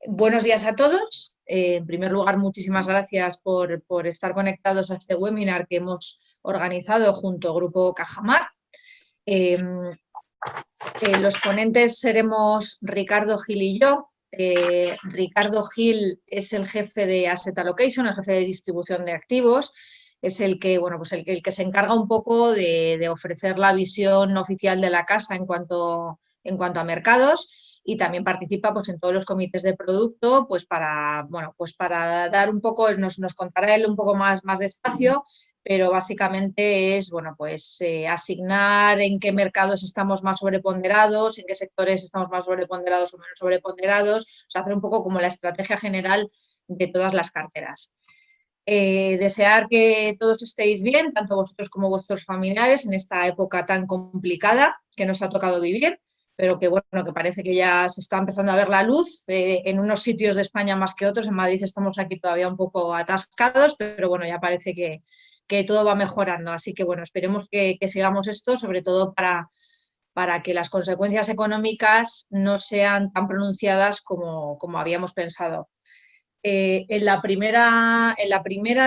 Buenos días a todos. En primer lugar, muchísimas gracias por estar conectados a este webinar que hemos organizado junto al Grupo Cajamar. Los ponentes seremos Ricardo Gil y yo. Ricardo Gil es el jefe de Asset Allocation, el jefe de distribución de activos. Es el que, bueno, pues el que se encarga un poco de ofrecer la visión oficial de la casa en cuanto a mercados, y también participa pues en todos los comités de producto, pues para dar un poco, nos contará él un poco más despacio, pero básicamente es, bueno, pues asignar en qué mercados estamos más sobreponderados, en qué sectores estamos más sobreponderados o menos sobreponderados, o sea, hacer un poco como la estrategia general de todas las carteras. Desear que todos estéis bien, tanto vosotros como vuestros familiares, en esta época tan complicada que nos ha tocado vivir, pero que bueno, que parece que ya se está empezando a ver la luz en unos sitios de España más que otros. En Madrid estamos aquí todavía un poco atascados, pero bueno, ya parece que todo va mejorando. Así que bueno, esperemos que sigamos esto, sobre todo para que las consecuencias económicas no sean tan pronunciadas como habíamos pensado. En la primera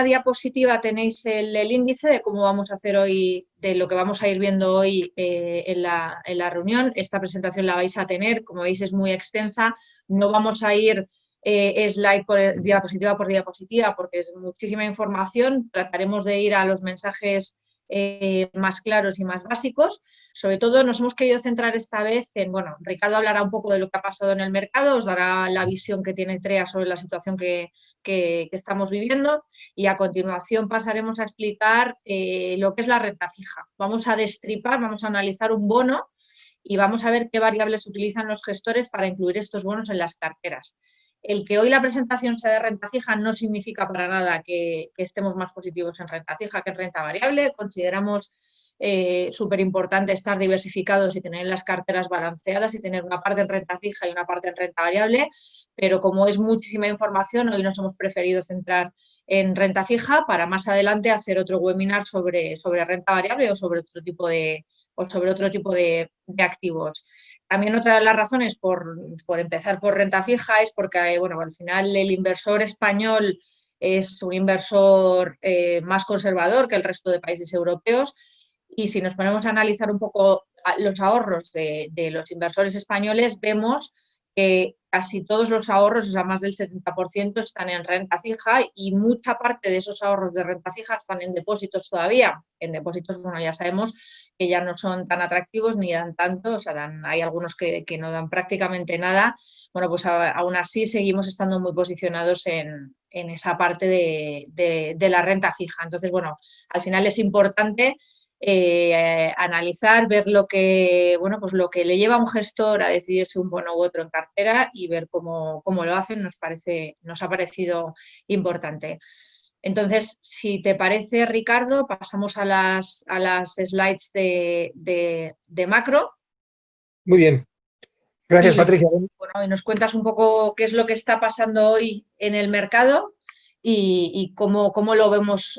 diapositiva tenéis el índice de cómo vamos a hacer hoy, de lo que vamos a ir viendo hoy en la reunión. Esta presentación la vais a tener, como veis es muy extensa, no vamos a ir slide por diapositiva por diapositiva porque es muchísima información. Trataremos de ir a los mensajes más claros y más básicos. Sobre todo nos hemos querido centrar esta vez en, bueno, Ricardo hablará un poco de lo que ha pasado en el mercado, os dará la visión que tiene TREA sobre la situación que estamos viviendo, y a continuación pasaremos a explicar lo que es la renta fija. Vamos a destripar, vamos a analizar un bono y vamos a ver qué variables utilizan los gestores para incluir estos bonos en las carteras. El que hoy la presentación sea de renta fija no significa para nada que estemos más positivos en renta fija que en renta variable. Consideramos súper importante estar diversificados y tener las carteras balanceadas y tener una parte en renta fija y una parte en renta variable, pero como es muchísima información, hoy nos hemos preferido centrar en renta fija para más adelante hacer otro webinar sobre renta variable o sobre otro tipo de activos. También otra de las razones por empezar por renta fija es porque, bueno, al final el inversor español es un inversor más conservador que el resto de países europeos, y si nos ponemos a analizar un poco los ahorros de los inversores españoles, vemos que casi todos los ahorros, o sea, más del 70%, están en renta fija, y mucha parte de esos ahorros de renta fija están en depósitos todavía. En depósitos, bueno, ya sabemos que ya no son tan atractivos ni dan tanto, o sea, hay algunos que no dan prácticamente nada. Bueno, pues aún así seguimos estando muy posicionados en esa parte de la renta fija. Entonces, bueno, al final es importante analizar, ver lo que le lleva a un gestor a decidirse un bono u otro en cartera y ver cómo lo hacen. Nos ha parecido importante. Entonces, si te parece, Ricardo, pasamos a las slides de macro. Muy bien. Gracias, Patricia. Bueno, y nos cuentas un poco qué es lo que está pasando hoy en el mercado y cómo lo vemos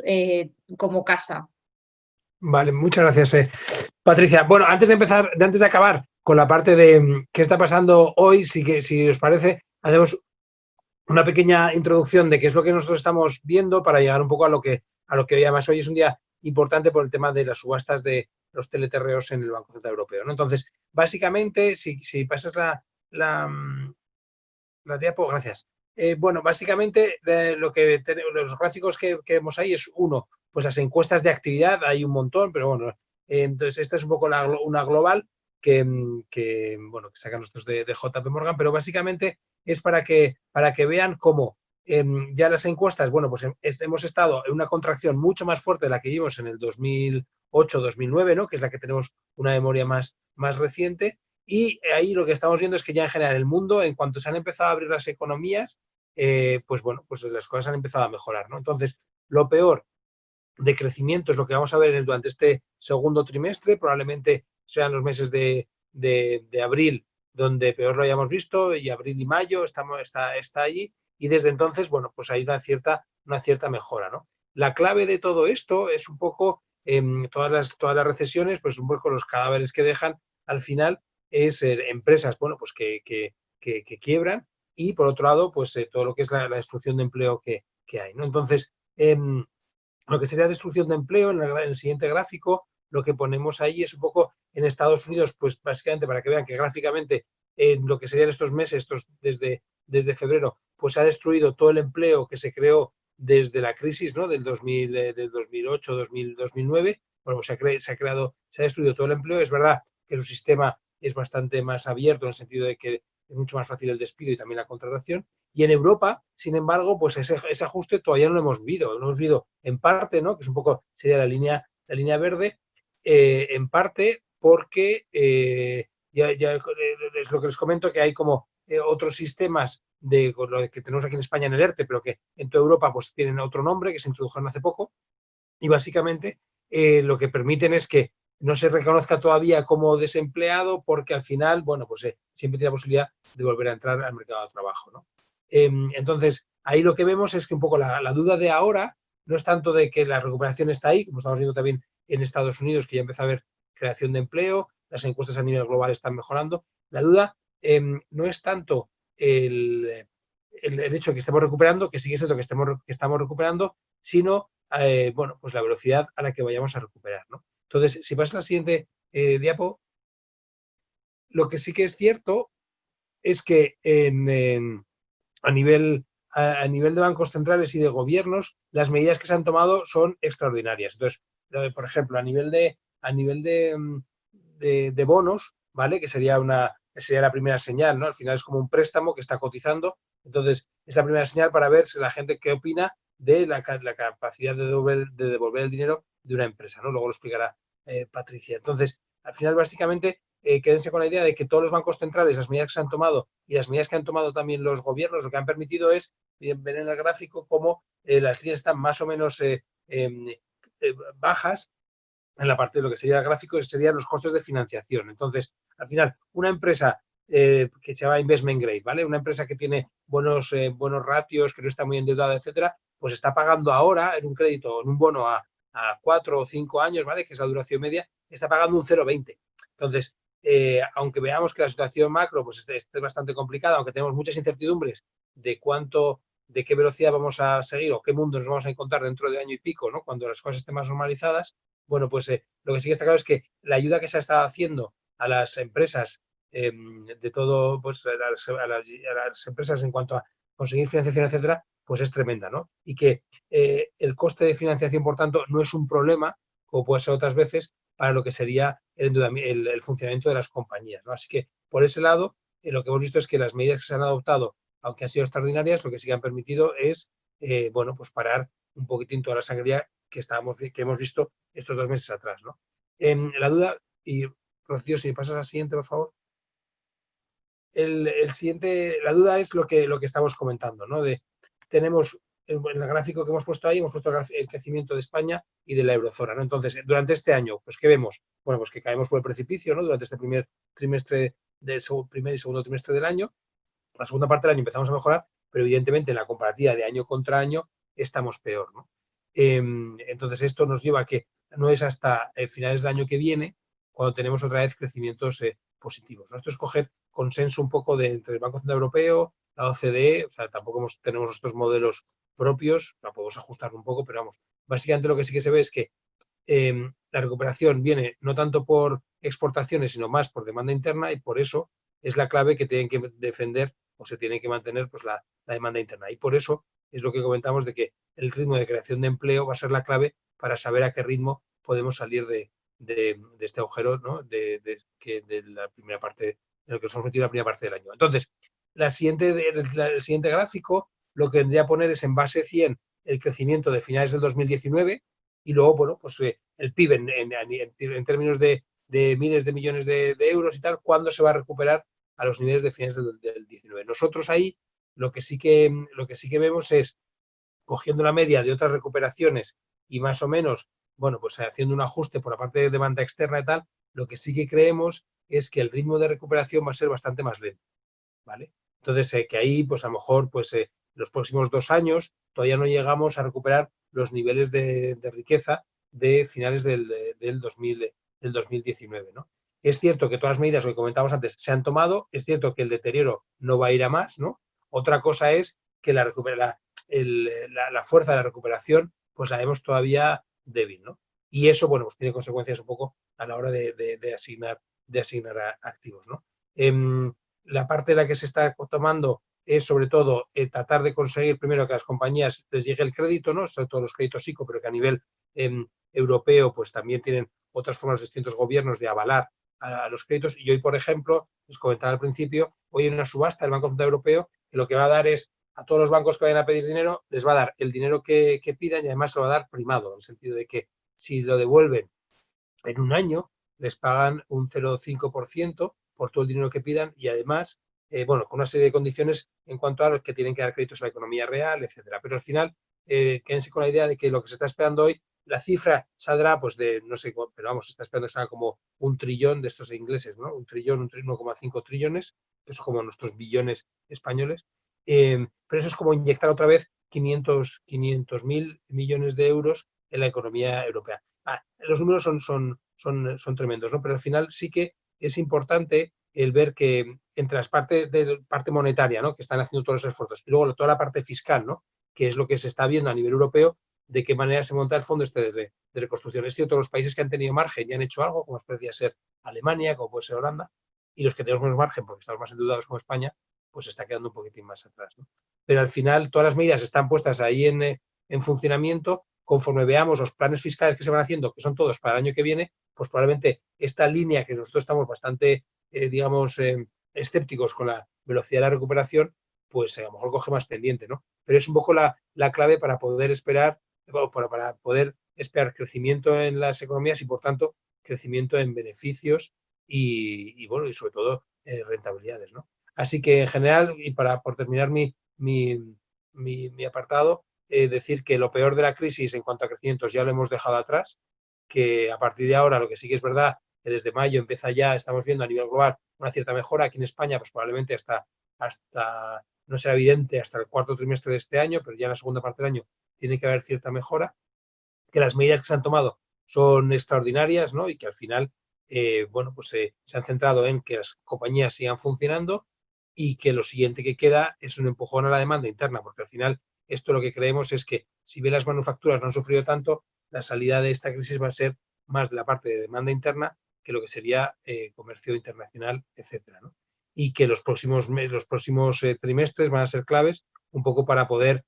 como casa. Vale, muchas gracias, Patricia. Bueno, antes de acabar con la parte de qué está pasando hoy, si os parece, hacemos una pequeña introducción de qué es lo que nosotros estamos viendo para llegar un poco a lo que hoy, además, hoy es un día importante por el tema de las subastas de los teleterreos en el Banco Central Europeo, ¿no? Entonces, básicamente, si pasas la diapo, gracias. Bueno, básicamente los gráficos que vemos ahí es uno, pues las encuestas de actividad, hay un montón, pero bueno, entonces esta es un poco una global que sacan nosotros de JP Morgan, pero básicamente es para que vean cómo ya las encuestas, bueno, pues hemos estado en una contracción mucho más fuerte de la que vimos en el 2008-2009, ¿no? Que es la que tenemos una memoria más reciente. Y ahí lo que estamos viendo es que ya en general el mundo, en cuanto se han empezado a abrir las economías, pues las cosas han empezado a mejorar, ¿no? Entonces, lo peor de crecimiento es lo que vamos a ver durante este segundo trimestre, probablemente sean los meses de abril donde peor lo hayamos visto, y abril y mayo está allí, y desde entonces, bueno, pues hay una cierta mejora, ¿no? La clave de todo esto es un poco todas las recesiones, pues un poco los cadáveres que dejan al final es empresas, bueno, pues que quiebran, y por otro lado, pues todo lo que es la destrucción de empleo que hay, ¿no? Entonces, lo que sería destrucción de empleo, en el siguiente gráfico, lo que ponemos ahí es un poco en Estados Unidos, pues básicamente para que vean que gráficamente en lo que serían estos meses, desde febrero, pues se ha destruido todo el empleo que se creó desde la crisis, ¿no? Del 2008, 2009. Bueno, pues se ha destruido todo el empleo. Es verdad que su sistema es bastante más abierto en el sentido de que es mucho más fácil el despido y también la contratación. Y en Europa, sin embargo, pues ese ajuste todavía no lo hemos vivido. Lo hemos vivido en parte, ¿no? Que es un poco, sería la línea verde, en parte porque ya es lo que les comento, que hay como otros sistemas de lo que tenemos aquí en España en el ERTE, pero que en toda Europa pues tienen otro nombre, que se introdujeron hace poco, y básicamente lo que permiten es que no se reconozca todavía como desempleado, porque al final, bueno, pues siempre tiene la posibilidad de volver a entrar al mercado de trabajo, ¿no? Entonces, ahí lo que vemos es que un poco la duda de ahora no es tanto de que la recuperación está ahí, como estamos viendo también en Estados Unidos, que ya empieza a haber creación de empleo, las encuestas a nivel global están mejorando. La duda no es tanto el hecho de que estemos recuperando, que sigue siendo que estamos recuperando, sino bueno, pues la velocidad a la que vayamos a recuperar, ¿no? Entonces, si pasas a la siguiente diapo, lo que sí que es cierto es que a nivel de bancos centrales y de gobiernos, las medidas que se han tomado son extraordinarias. Entonces, por ejemplo, a nivel de bonos, ¿vale? Que sería la primera señal, ¿no? Al final es como un préstamo que está cotizando. Entonces, es la primera señal para ver si la gente qué opina de la capacidad de devolver el dinero de una empresa, ¿no? Luego lo explicará Patricia. Entonces, al final, básicamente, quédense con la idea de que todos los bancos centrales, las medidas que se han tomado y las medidas que han tomado también los gobiernos, lo que han permitido es ver en el gráfico cómo las líneas están más o menos bajas en la parte de lo que sería el gráfico, serían los costes de financiación. Entonces, al final, una empresa que se llama investment grade, ¿vale? Una empresa que tiene buenos ratios, que no está muy endeudada, etcétera, pues está pagando ahora en un crédito, en un bono a 4 o 5 años, ¿vale? Que es la duración media, está pagando un 0,20. Entonces, aunque veamos que la situación macro pues es bastante complicada, aunque tenemos muchas incertidumbres de qué velocidad vamos a seguir o qué mundo nos vamos a encontrar dentro de año y pico, ¿no? Cuando las cosas estén más normalizadas, bueno, pues lo que sí que está claro es que la ayuda que se ha estado haciendo a las empresas de todo, pues a las empresas en cuanto a conseguir financiación, etcétera, pues es tremenda, ¿no? Y que el coste de financiación, por tanto, no es un problema, como puede ser otras veces, para lo que sería el funcionamiento de las compañías, ¿no? Así que, por ese lado, lo que hemos visto es que las medidas que se han adoptado, aunque han sido extraordinarias, lo que sí que han permitido es, bueno, pues parar un poquitín toda la sangría que hemos visto estos 2 meses atrás, ¿no? La duda, y Rocío, si me pasas a la siguiente, por favor. La duda es lo que estamos comentando, ¿no? Tenemos en el gráfico que hemos puesto ahí, hemos puesto el crecimiento de España y de la eurozona, ¿no? Entonces, durante este año, pues ¿qué vemos? Bueno, pues que caemos por el precipicio, ¿no? Durante este primer y segundo trimestre del año. La segunda parte del año empezamos a mejorar, pero evidentemente en la comparativa de año contra año estamos peor, ¿no? Entonces, esto nos lleva a que no es hasta finales del año que viene cuando tenemos otra vez crecimientos positivos, ¿no? Esto es coger consenso un poco entre el Banco Central Europeo, la OCDE, o sea, tampoco tenemos estos modelos propios, la podemos ajustar un poco, pero vamos, básicamente lo que sí que se ve es que la recuperación viene no tanto por exportaciones, sino más por demanda interna, y por eso es la clave que tienen que defender o se tiene que mantener pues, la demanda interna. Y por eso es lo que comentamos de que el ritmo de creación de empleo va a ser la clave para saber a qué ritmo podemos salir de este agujero, ¿no? de la primera parte, en el que nos hemos metido la primera parte del año. Entonces, el siguiente gráfico lo que vendría a poner es en base 100 el crecimiento de finales del 2019 y luego, bueno, pues el PIB en términos de miles de millones de euros y tal, ¿cuándo se va a recuperar a los niveles de finales del 19? Nosotros ahí lo que sí que vemos es, cogiendo la media de otras recuperaciones y más o menos, bueno, pues haciendo un ajuste por la parte de demanda externa y tal, lo que sí que creemos es que el ritmo de recuperación va a ser bastante más lento, ¿vale? Entonces, que ahí, pues a lo mejor, pues los próximos 2 años todavía no llegamos a recuperar los niveles de riqueza de finales del 2019, ¿no? Es cierto que todas las medidas que comentábamos antes se han tomado, es cierto que el deterioro no va a ir a más, ¿no? Otra cosa es que la fuerza de la recuperación pues la vemos todavía débil, ¿no? Y eso, bueno, pues tiene consecuencias un poco a la hora de asignar activos, ¿no? La parte de la que se está tomando es sobre todo tratar de conseguir primero que a las compañías les llegue el crédito, ¿no? Sobre todo los créditos ICO, pero que a nivel europeo pues también tienen otras formas de distintos gobiernos de avalar a los créditos. Y hoy, por ejemplo, les comentaba al principio, hoy hay una subasta del Banco Central Europeo que lo que va a dar es a todos los bancos que vayan a pedir dinero, les va a dar el dinero que pidan y además se lo va a dar primado, en el sentido de que si lo devuelven en un año, les pagan un 0,5% por todo el dinero que pidan y además, bueno, con una serie de condiciones en cuanto a los que tienen que dar créditos a la economía real, etcétera. Pero al final, quédense con la idea de que lo que se está esperando hoy, la cifra saldrá, pues de, no sé, pero vamos, se está esperando que salga como 1 trillón de estos ingleses, ¿no? 1 trillón, 1,5 trillones, que son como nuestros billones españoles. Pero eso es como inyectar otra vez 500.000 millones de euros en la economía europea. Los números son tremendos, ¿no? Pero al final sí que es importante el ver que entre las partes de parte monetaria, ¿no? Que están haciendo todos los esfuerzos, y luego toda la parte fiscal, ¿no? Que es lo que se está viendo a nivel europeo, de qué manera se monta el fondo de reconstrucción. Es cierto, los países que han tenido margen y han hecho algo, como podría ser Alemania, como puede ser Holanda, y los que tenemos menos margen, porque estamos más endeudados como España, pues se está quedando un poquitín más atrás, ¿no? Pero al final todas las medidas están puestas ahí en funcionamiento. Conforme veamos los planes fiscales que se van haciendo, que son todos para el año que viene, pues probablemente esta línea que nosotros estamos bastante, digamos, escépticos con la velocidad de la recuperación, pues a lo mejor coge más pendiente, ¿no? Pero es un poco la clave para poder esperar, para poder esperar crecimiento en las economías y, por tanto, crecimiento en beneficios bueno, y sobre todo rentabilidades, ¿no? Así que en general, y por terminar mi apartado, decir que lo peor de la crisis en cuanto a crecimientos ya lo hemos dejado atrás, que a partir de ahora lo que sí que es verdad, que desde mayo empieza ya, estamos viendo a nivel global una cierta mejora. Aquí en España, pues probablemente hasta no será evidente hasta el cuarto trimestre de este año, pero ya en la segunda parte del año tiene que haber cierta mejora, que las medidas que se han tomado son extraordinarias, ¿no? Y que al final, bueno, pues se han centrado en que las compañías sigan funcionando y que lo siguiente que queda es un empujón a la demanda interna, porque al final esto lo que creemos es que si bien las manufacturas no han sufrido tanto, la salida de esta crisis va a ser más de la parte de demanda interna que lo que sería comercio internacional, etcétera, ¿no? Y que los próximos trimestres van a ser claves un poco para poder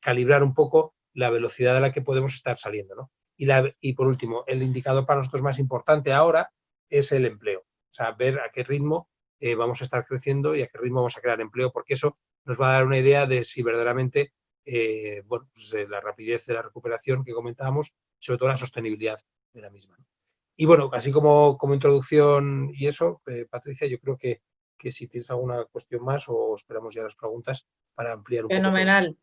calibrar un poco la velocidad a la que podemos estar saliendo, ¿no? Y por último, el indicador para nosotros más importante ahora es el empleo. O sea, ver a qué ritmo vamos a estar creciendo y a qué ritmo vamos a crear empleo, porque eso nos va a dar una idea de si verdaderamente bueno, pues, la rapidez de la recuperación que comentábamos, sobre todo la sostenibilidad de la misma, ¿no? Y bueno, así como introducción y eso, Patricia, yo creo que si tienes alguna cuestión más o esperamos ya las preguntas para ampliar un poco. Fenomenal.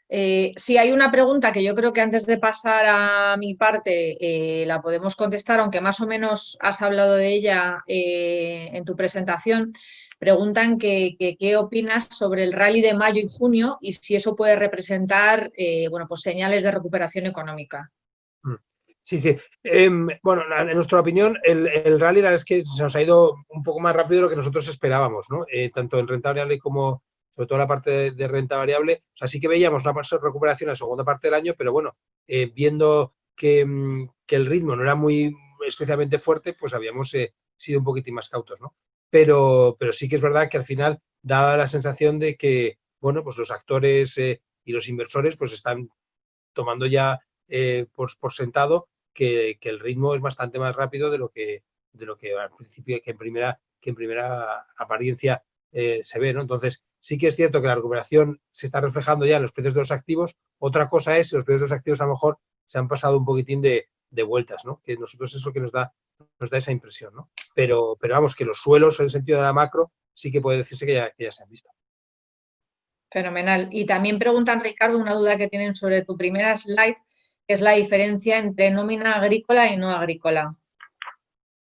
Sí, hay una pregunta que yo creo que antes de pasar a mi parte la podemos contestar, aunque más o menos has hablado de ella en tu presentación. Preguntan qué opinas sobre el rally de mayo y junio y si eso puede representar bueno, pues señales de recuperación económica. Sí, sí. Bueno, en nuestra opinión, el rally la verdad es que se nos ha ido un poco más rápido de lo que nosotros esperábamos, ¿no? Tanto en renta variable como sobre todo la parte de renta variable. O sea, sí que veíamos una recuperación en la segunda parte del año, pero bueno, viendo que el ritmo no era muy especialmente fuerte, pues habíamos sido un poquitín más cautos, ¿no? Pero sí que es verdad que al final daba la sensación de que, bueno, pues los actores y los inversores pues están tomando ya por sentado que el ritmo es bastante más rápido de lo que al principio, que en primera apariencia se ve, ¿no? Entonces, sí que es cierto que la recuperación se está reflejando ya en los precios de los activos. Otra cosa es si los precios de los activos a lo mejor se han pasado un poquitín de vueltas, ¿no? Que nosotros es lo que nos da esa impresión, ¿no? Pero vamos, que los suelos en el sentido de la macro sí que puede decirse que ya se han visto. Fenomenal. Y también preguntan, Ricardo, una duda que tienen sobre tu primera slide, que es la diferencia entre nómina agrícola y no agrícola.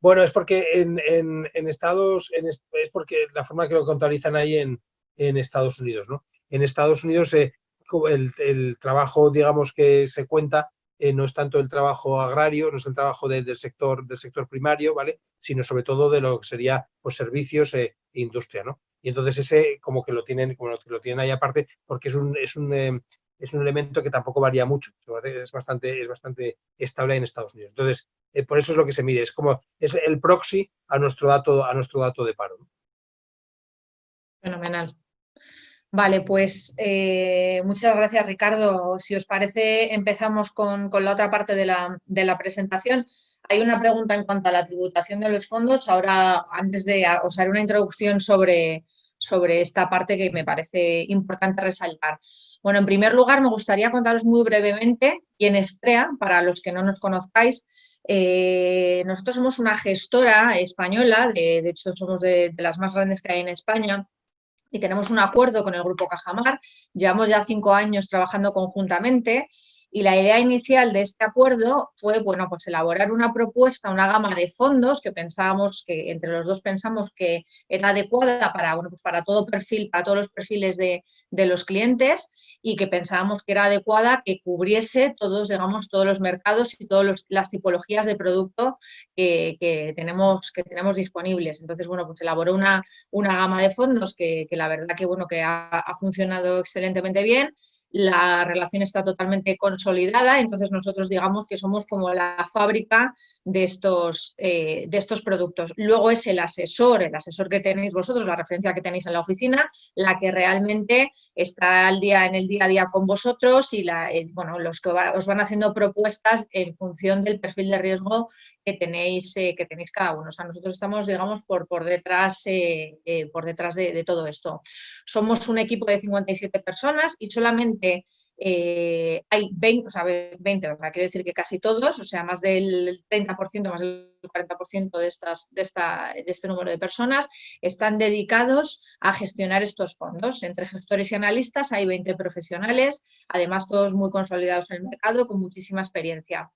Bueno, es porque es porque la forma que lo contabilizan ahí en Estados Unidos, ¿no? En Estados Unidos el trabajo, digamos, que se cuenta no es tanto el trabajo agrario, no es el trabajo del sector primario, ¿vale? Sino sobre todo de lo que sería pues, servicios e industria, ¿no? Y entonces ese como que lo tienen ahí aparte porque es un elemento que tampoco varía mucho, es bastante estable en Estados Unidos. Entonces, por eso es lo que se mide, es el proxy a nuestro dato de paro, ¿no? Fenomenal. Vale, pues muchas gracias, Ricardo. Si os parece, empezamos con la otra parte de la presentación. Hay una pregunta en cuanto a la tributación de los fondos. Ahora, antes de os haré una introducción sobre esta parte que me parece importante resaltar. Bueno, en primer lugar, me gustaría contaros muy brevemente quién es TREA, para los que no nos conozcáis. Nosotros somos una gestora española, de hecho somos de las más grandes que hay en España, y tenemos un acuerdo con el Grupo Cajamar. Llevamos ya 5 años trabajando conjuntamente y la idea inicial de este acuerdo fue, bueno, pues elaborar una propuesta, una gama de fondos que pensábamos que, entre los dos pensamos que era adecuada para, bueno, pues para todo perfil, para todos los perfiles de los clientes, y que pensábamos que era adecuada, que cubriese todos, digamos, todos los mercados y todas las tipologías de producto que tenemos disponibles. Entonces, bueno, pues elaboró una gama de fondos que la verdad que, bueno, que ha funcionado excelentemente bien. La relación está totalmente consolidada, entonces nosotros digamos que somos como la fábrica de estos productos. Luego es el asesor que tenéis vosotros, la referencia que tenéis en la oficina, la que realmente está en el día a día con vosotros y bueno, los que os van haciendo propuestas en función del perfil de riesgo que tenéis cada uno. O sea, nosotros estamos, digamos, por detrás de todo esto. Somos un equipo de 57 personas y solamente hay 20, o sea, quiero decir que casi todos, o sea, más del 30%, más del 40% de este número de personas están dedicados a gestionar estos fondos. Entre gestores y analistas hay 20 profesionales, además todos muy consolidados en el mercado, con muchísima experiencia.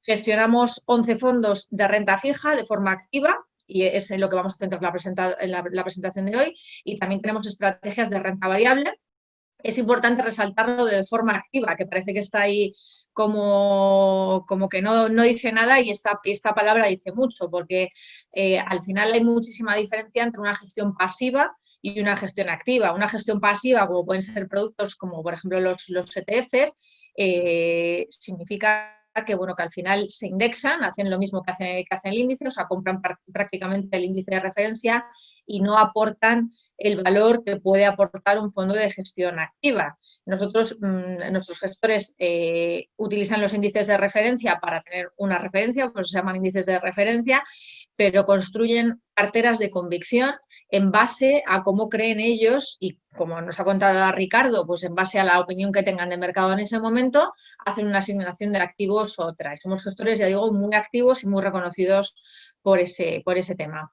Gestionamos 11 fondos de renta fija de forma activa, y es en lo que vamos a centrar en la presentación de hoy, y también tenemos estrategias de renta variable. Es importante resaltarlo de forma activa, que parece que está ahí como que no dice nada, y esta palabra dice mucho, porque al final hay muchísima diferencia entre una gestión pasiva y una gestión activa. Una gestión pasiva, como pueden ser productos como por ejemplo los ETFs, significa que, bueno, que al final se indexan, hacen lo mismo que hace el índice, o sea, compran prácticamente el índice de referencia y no aportan el valor que puede aportar un fondo de gestión activa. Nuestros gestores utilizan los índices de referencia para tener una referencia, pues se llaman índices de referencia, pero construyen carteras de convicción en base a cómo creen ellos y, como nos ha contado Ricardo, pues en base a la opinión que tengan de mercado en ese momento, hacen una asignación de activos u otra. Somos gestores, ya digo, muy activos y muy reconocidos por ese tema.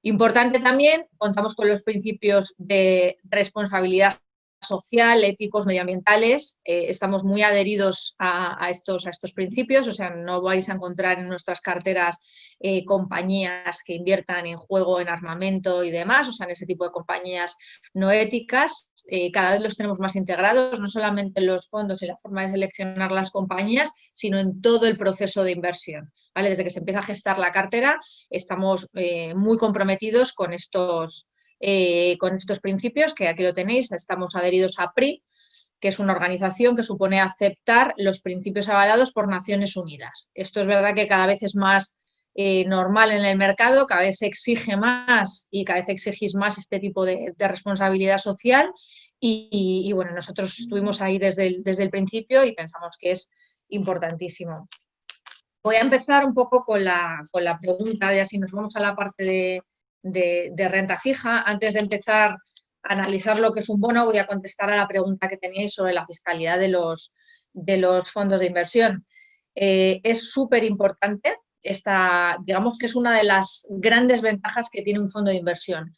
Importante también, contamos con los principios de responsabilidad social, éticos, medioambientales. Estamos muy adheridos a estos principios, o sea, no vais a encontrar en nuestras carteras compañías que inviertan en juego, en armamento y demás, o sea, en ese tipo de compañías no éticas. Cada vez los tenemos más integrados, no solamente en los fondos y la forma de seleccionar las compañías, sino en todo el proceso de inversión, ¿vale? Desde que se empieza a gestar la cartera, estamos muy comprometidos con estos principios, que aquí lo tenéis. Estamos adheridos a PRI, que es una organización que supone aceptar los principios avalados por Naciones Unidas. Esto es verdad que cada vez es más normal en el mercado, cada vez se exige más y cada vez exigís más este tipo de responsabilidad social y bueno, nosotros estuvimos ahí desde el principio y pensamos que es importantísimo. Voy a empezar un poco con la pregunta, ya si nos vamos a la parte de renta fija. Antes de empezar a analizar lo que es un bono, voy a contestar a la pregunta que teníais sobre la fiscalidad de los fondos de inversión. Es súper importante, digamos que es una de las grandes ventajas que tiene un fondo de inversión.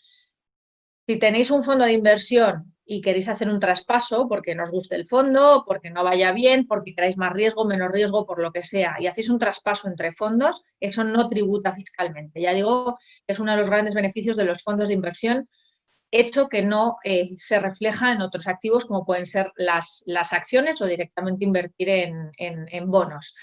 Si tenéis un fondo de inversión y queréis hacer un traspaso porque no os guste el fondo, porque no vaya bien, porque queráis más riesgo, menos riesgo, por lo que sea, y hacéis un traspaso entre fondos, eso no tributa fiscalmente. Ya digo que es uno de los grandes beneficios de los fondos de inversión hecho que no se refleja en otros activos como pueden ser las acciones o directamente invertir en bonos.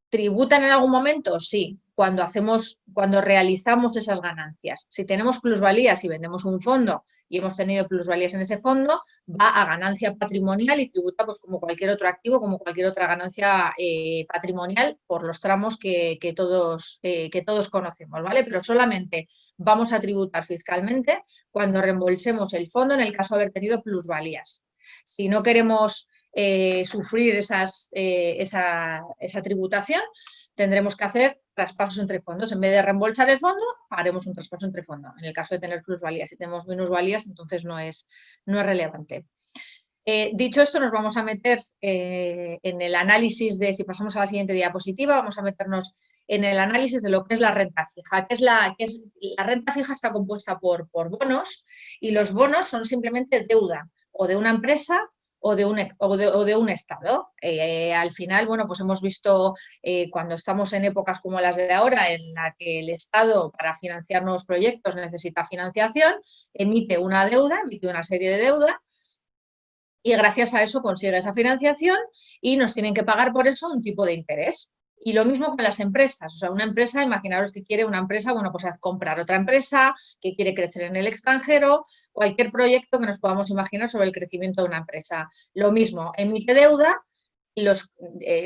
¿Tributan en algún momento? Sí, cuando realizamos esas ganancias. Si tenemos plusvalías y vendemos un fondo y hemos tenido plusvalías en ese fondo, va a ganancia patrimonial y tributa pues, como cualquier otro activo, como cualquier otra ganancia patrimonial por los tramos que todos conocemos, ¿vale? Pero solamente vamos a tributar fiscalmente cuando reembolsemos el fondo en el caso de haber tenido plusvalías. Si no queremos sufrir esa tributación, tendremos que hacer traspasos entre fondos. En vez de reembolsar el fondo, haremos un traspaso entre fondos. En el caso de tener plusvalías, si tenemos minusvalías, entonces no es relevante. Dicho esto, nos vamos a meter en el análisis de, si pasamos a la siguiente diapositiva, vamos a meternos en el análisis de lo que es la renta fija. La renta fija está compuesta por bonos y los bonos son simplemente deuda o de una empresa o de un Estado. Al final, bueno, pues hemos visto cuando estamos en épocas como las de ahora, en la que el Estado para financiar nuevos proyectos necesita financiación, emite una deuda, emite una serie de deuda y gracias a eso consigue esa financiación y nos tienen que pagar por eso un tipo de interés. Y lo mismo con las empresas, o sea, una empresa, imaginaros que quiere una empresa, bueno, pues comprar otra empresa, que quiere crecer en el extranjero, cualquier proyecto que nos podamos imaginar sobre el crecimiento de una empresa. Lo mismo, emite deuda y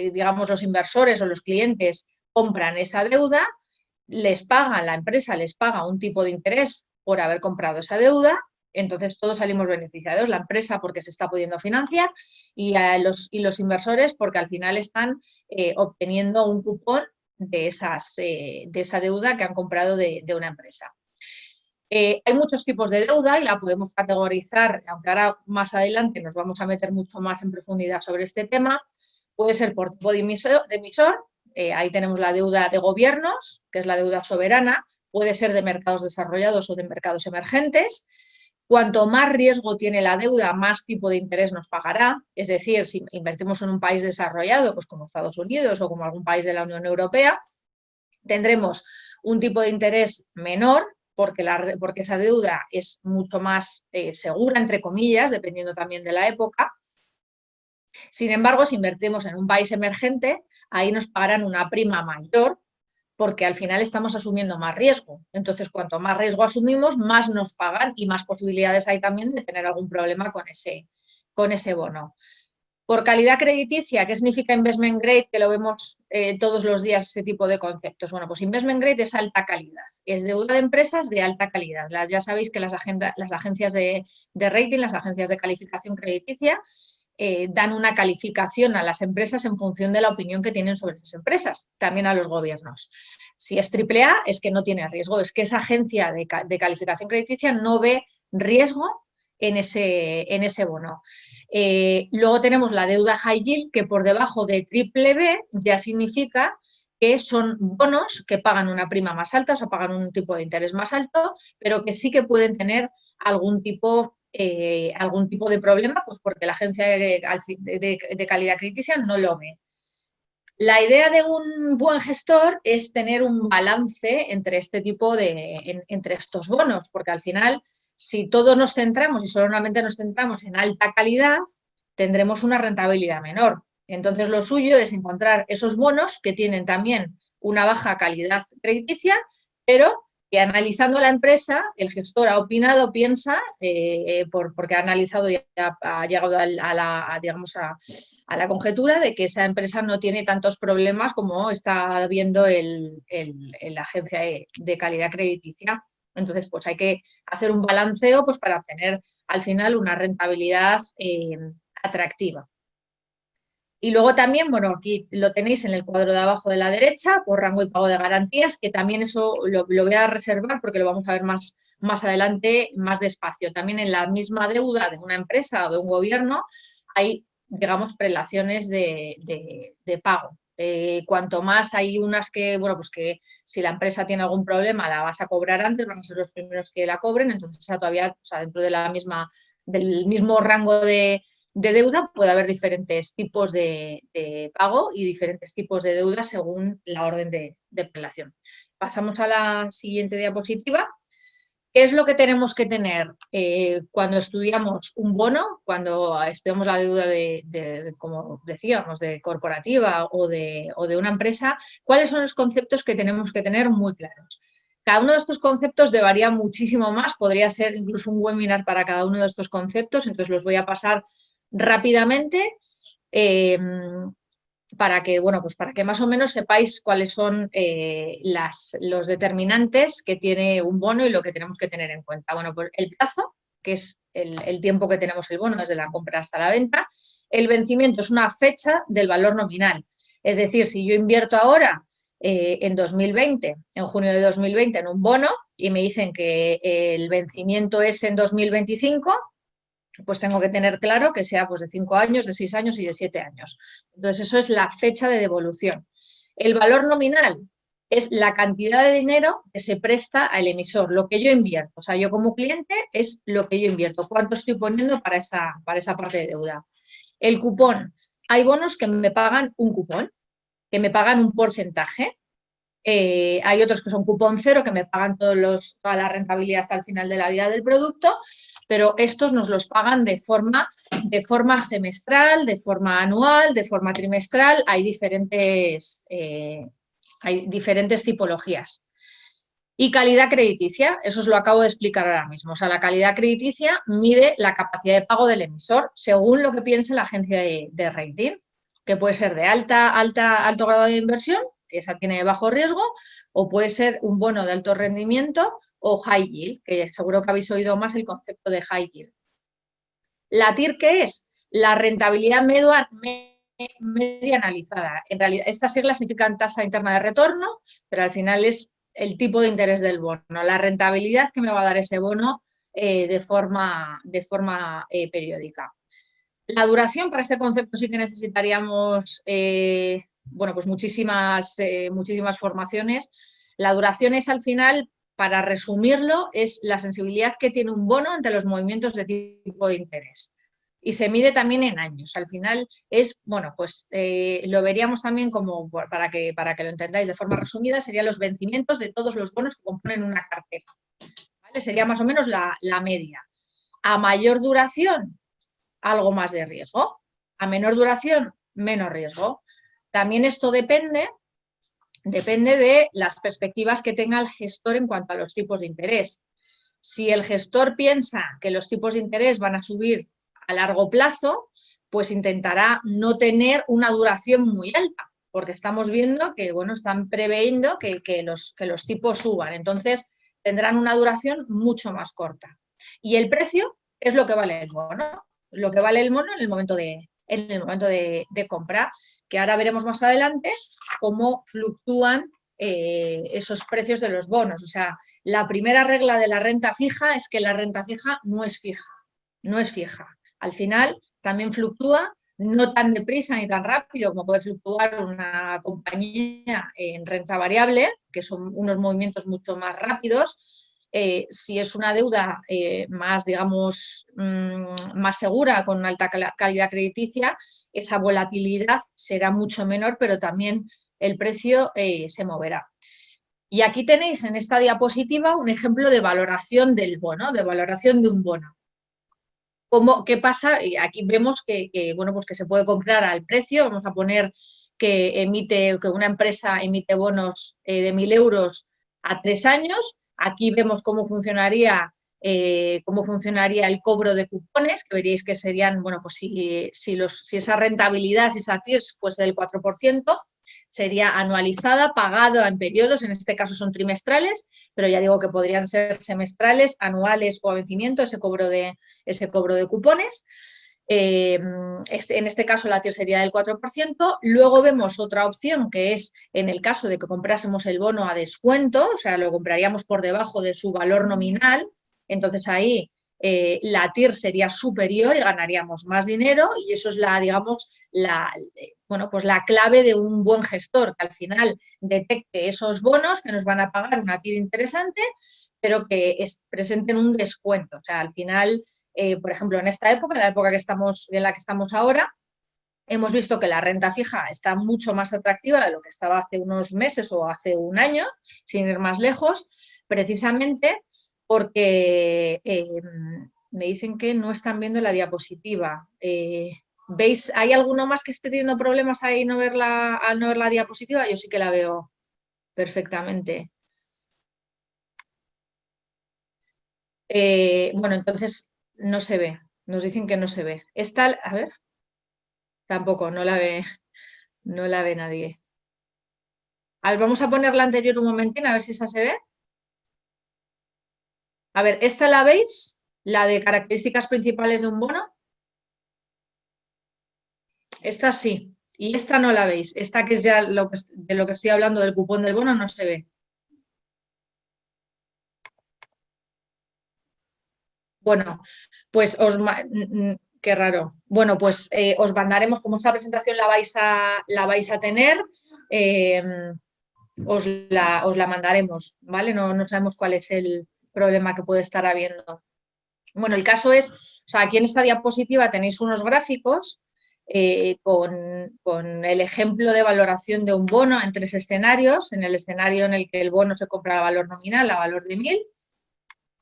digamos, los inversores o los clientes compran esa deuda, la empresa les paga un tipo de interés por haber comprado esa deuda. Entonces todos salimos beneficiados, la empresa porque se está pudiendo financiar y los inversores porque al final están obteniendo un cupón de esa deuda que han comprado de una empresa. Hay muchos tipos de deuda y la podemos categorizar, aunque ahora más adelante nos vamos a meter mucho más en profundidad sobre este tema. Puede ser por tipo de emisor, ahí tenemos la deuda de gobiernos, que es la deuda soberana, puede ser de mercados desarrollados o de mercados emergentes. Cuanto más riesgo tiene la deuda, más tipo de interés nos pagará. Es decir, si invertimos en un país desarrollado, pues como Estados Unidos o como algún país de la Unión Europea, tendremos un tipo de interés menor porque esa deuda es mucho más segura, entre comillas, dependiendo también de la época. Sin embargo, si invertimos en un país emergente, ahí nos pagarán una prima mayor porque al final estamos asumiendo más riesgo. Entonces, cuanto más riesgo asumimos, más nos pagan y más posibilidades hay también de tener algún problema con ese bono. Por calidad crediticia, ¿qué significa investment grade? Que lo vemos todos los días, ese tipo de conceptos. Bueno, pues investment grade es alta calidad, es deuda de empresas de alta calidad. Ya sabéis que las agencias de rating, las agencias de calificación crediticia, dan una calificación a las empresas en función de la opinión que tienen sobre esas empresas, también a los gobiernos. Si es AAA, es que no tiene riesgo, es que esa agencia de calificación crediticia no ve riesgo en ese bono. Luego tenemos la deuda high yield, que por debajo de BBB ya significa que son bonos que pagan una prima más alta, o sea, pagan un tipo de interés más alto, pero que sí que pueden tener algún tipo de problema, pues porque la agencia de calidad crediticia no lo ve. La idea de un buen gestor es tener un balance entre entre estos bonos, porque al final, si todos nos centramos y solamente nos centramos en alta calidad, tendremos una rentabilidad menor. Entonces, lo suyo es encontrar esos bonos que tienen también una baja calidad crediticia, pero que analizando la empresa, el gestor ha opinado, piensa, porque ha analizado y ha llegado a la conjetura de que esa empresa no tiene tantos problemas como está viendo la agencia de calidad crediticia. Entonces, pues hay que hacer un balanceo pues, para obtener al final una rentabilidad atractiva. Y luego también, bueno, aquí lo tenéis en el cuadro de abajo de la derecha, por rango y pago de garantías, que también eso lo voy a reservar porque lo vamos a ver más adelante, más despacio. También en la misma deuda de una empresa o de un gobierno hay, digamos, prelaciones de pago. Cuanto más hay unas que, bueno, pues que si la empresa tiene algún problema la vas a cobrar antes, van a ser los primeros que la cobren, entonces esa todavía, o sea, dentro de del mismo rango de deuda puede haber diferentes tipos de pago y diferentes tipos de deuda según la orden de prelación. Pasamos a la siguiente diapositiva, ¿Qué es lo que tenemos que tener cuando estudiamos un bono, cuando estudiamos la deuda como decíamos, de corporativa o de una empresa? ¿Cuáles son los conceptos que tenemos que tener muy claros? Cada uno de estos conceptos varía muchísimo más, podría ser incluso un webinar para cada uno de estos conceptos, entonces los voy a pasar rápidamente. Para que, bueno, pues para que más o menos sepáis cuáles son los determinantes que tiene un bono y lo que tenemos que tener en cuenta. Bueno, pues el plazo, que es el tiempo que tenemos el bono desde la compra hasta la venta. El vencimiento es una fecha del valor nominal. Es decir, si yo invierto ahora en 2020, en junio de 2020, en un bono y me dicen que el vencimiento es en 2025, pues tengo que tener claro que sea pues, de 5 años, de 6 años y de 7 años. Entonces, eso es la fecha de devolución. El valor nominal es la cantidad de dinero que se presta al emisor, lo que yo invierto. O sea, yo como cliente es lo que yo invierto, cuánto estoy poniendo para esa parte de deuda. El cupón. Hay bonos que me pagan un cupón, que me pagan un porcentaje. Hay otros que son cupón cero, que me pagan toda la rentabilidad al final de la vida del producto, pero estos nos los pagan de forma semestral, de forma anual, de forma trimestral. Hay diferentes tipologías. Y calidad crediticia, eso os lo acabo de explicar ahora mismo. O sea, la calidad crediticia mide la capacidad de pago del emisor según lo que piense la agencia de rating, que puede ser de alto grado de inversión, que esa tiene bajo riesgo, o puede ser un bono de alto rendimiento o high yield, que seguro que habéis oído más el concepto de high yield. La TIR, ¿qué es? La rentabilidad media analizada. En realidad, estas siglas significan tasa interna de retorno, pero al final es el tipo de interés del bono, la rentabilidad que me va a dar ese bono de forma periódica. La duración, para este concepto sí que necesitaríamos bueno, pues muchísimas formaciones. La duración es, al final, para resumirlo, es la sensibilidad que tiene un bono ante los movimientos de tipo de interés. Y se mide también en años. Al final es, bueno, pues lo veríamos también como, para que lo entendáis de forma resumida, serían los vencimientos de todos los bonos que componen una cartera. ¿Vale? Sería más o menos la media. A mayor duración, algo más de riesgo. A menor duración, menos riesgo. También esto depende de las perspectivas que tenga el gestor en cuanto a los tipos de interés. Si el gestor piensa que los tipos de interés van a subir a largo plazo, pues intentará no tener una duración muy alta, porque estamos viendo que, bueno, están preveyendo que los tipos suban. Entonces, tendrán una duración mucho más corta. Y el precio es lo que vale el bono, lo que vale el bono en el momento de compra, que ahora veremos más adelante cómo fluctúan esos precios de los bonos. O sea, la primera regla de la renta fija es que la renta fija no es fija, no es fija. Al final también fluctúa, no tan deprisa ni tan rápido como puede fluctuar una compañía en renta variable, que son unos movimientos mucho más rápidos. Si es una deuda más, digamos, más segura, con una alta calidad crediticia, esa volatilidad será mucho menor, pero también el precio se moverá. Y aquí tenéis en esta diapositiva un ejemplo de valoración del bono, de valoración de un bono. ¿Qué pasa? Aquí vemos bueno, pues que se puede comprar al precio. Vamos a poner que una empresa emite bonos de 1.000 euros a 3 años. Aquí vemos cómo funcionaría el cobro de cupones, que veréis que serían, bueno, pues si esa rentabilidad, si esa TIR fuese del 4%, sería anualizada, pagado en periodos, en este caso son trimestrales, pero ya digo que podrían ser semestrales, anuales o a vencimiento, ese cobro de cupones. En este caso la TIR sería del 4%. Luego vemos otra opción, que es en el caso de que comprásemos el bono a descuento, o sea, lo compraríamos por debajo de su valor nominal. Entonces ahí la TIR sería superior y ganaríamos más dinero, y eso es digamos, bueno, pues la clave de un buen gestor, que al final detecte esos bonos que nos van a pagar una TIR interesante, pero que presenten un descuento. O sea, al final, por ejemplo, en esta época, en la época en la que estamos ahora, hemos visto que la renta fija está mucho más atractiva de lo que estaba hace unos meses o hace un año, sin ir más lejos, precisamente porque me dicen que no están viendo la diapositiva. ¿Veis? ¿Hay alguno más que esté teniendo problemas ahí al no ver la diapositiva? Yo sí que la veo perfectamente. Bueno, entonces no se ve. Nos dicen que no se ve. Esta, a ver, tampoco, no la ve nadie. A ver, vamos a poner la anterior un momentín, a ver si esa se ve. A ver, ¿esta la veis? La de características principales de un bono. Esta sí. Y esta no la veis. Esta que es ya de lo que estoy hablando del cupón del bono no se ve. Bueno, pues qué raro. Bueno, pues os mandaremos, como esta presentación la vais a tener, eh, os la mandaremos, ¿vale? No sabemos cuál es el problema que puede estar habiendo. Bueno, el caso es, o sea, aquí en esta diapositiva tenéis unos gráficos con el ejemplo de valoración de un bono en 3 escenarios, en el escenario en el que el bono se compra a valor nominal, a valor de 1.000,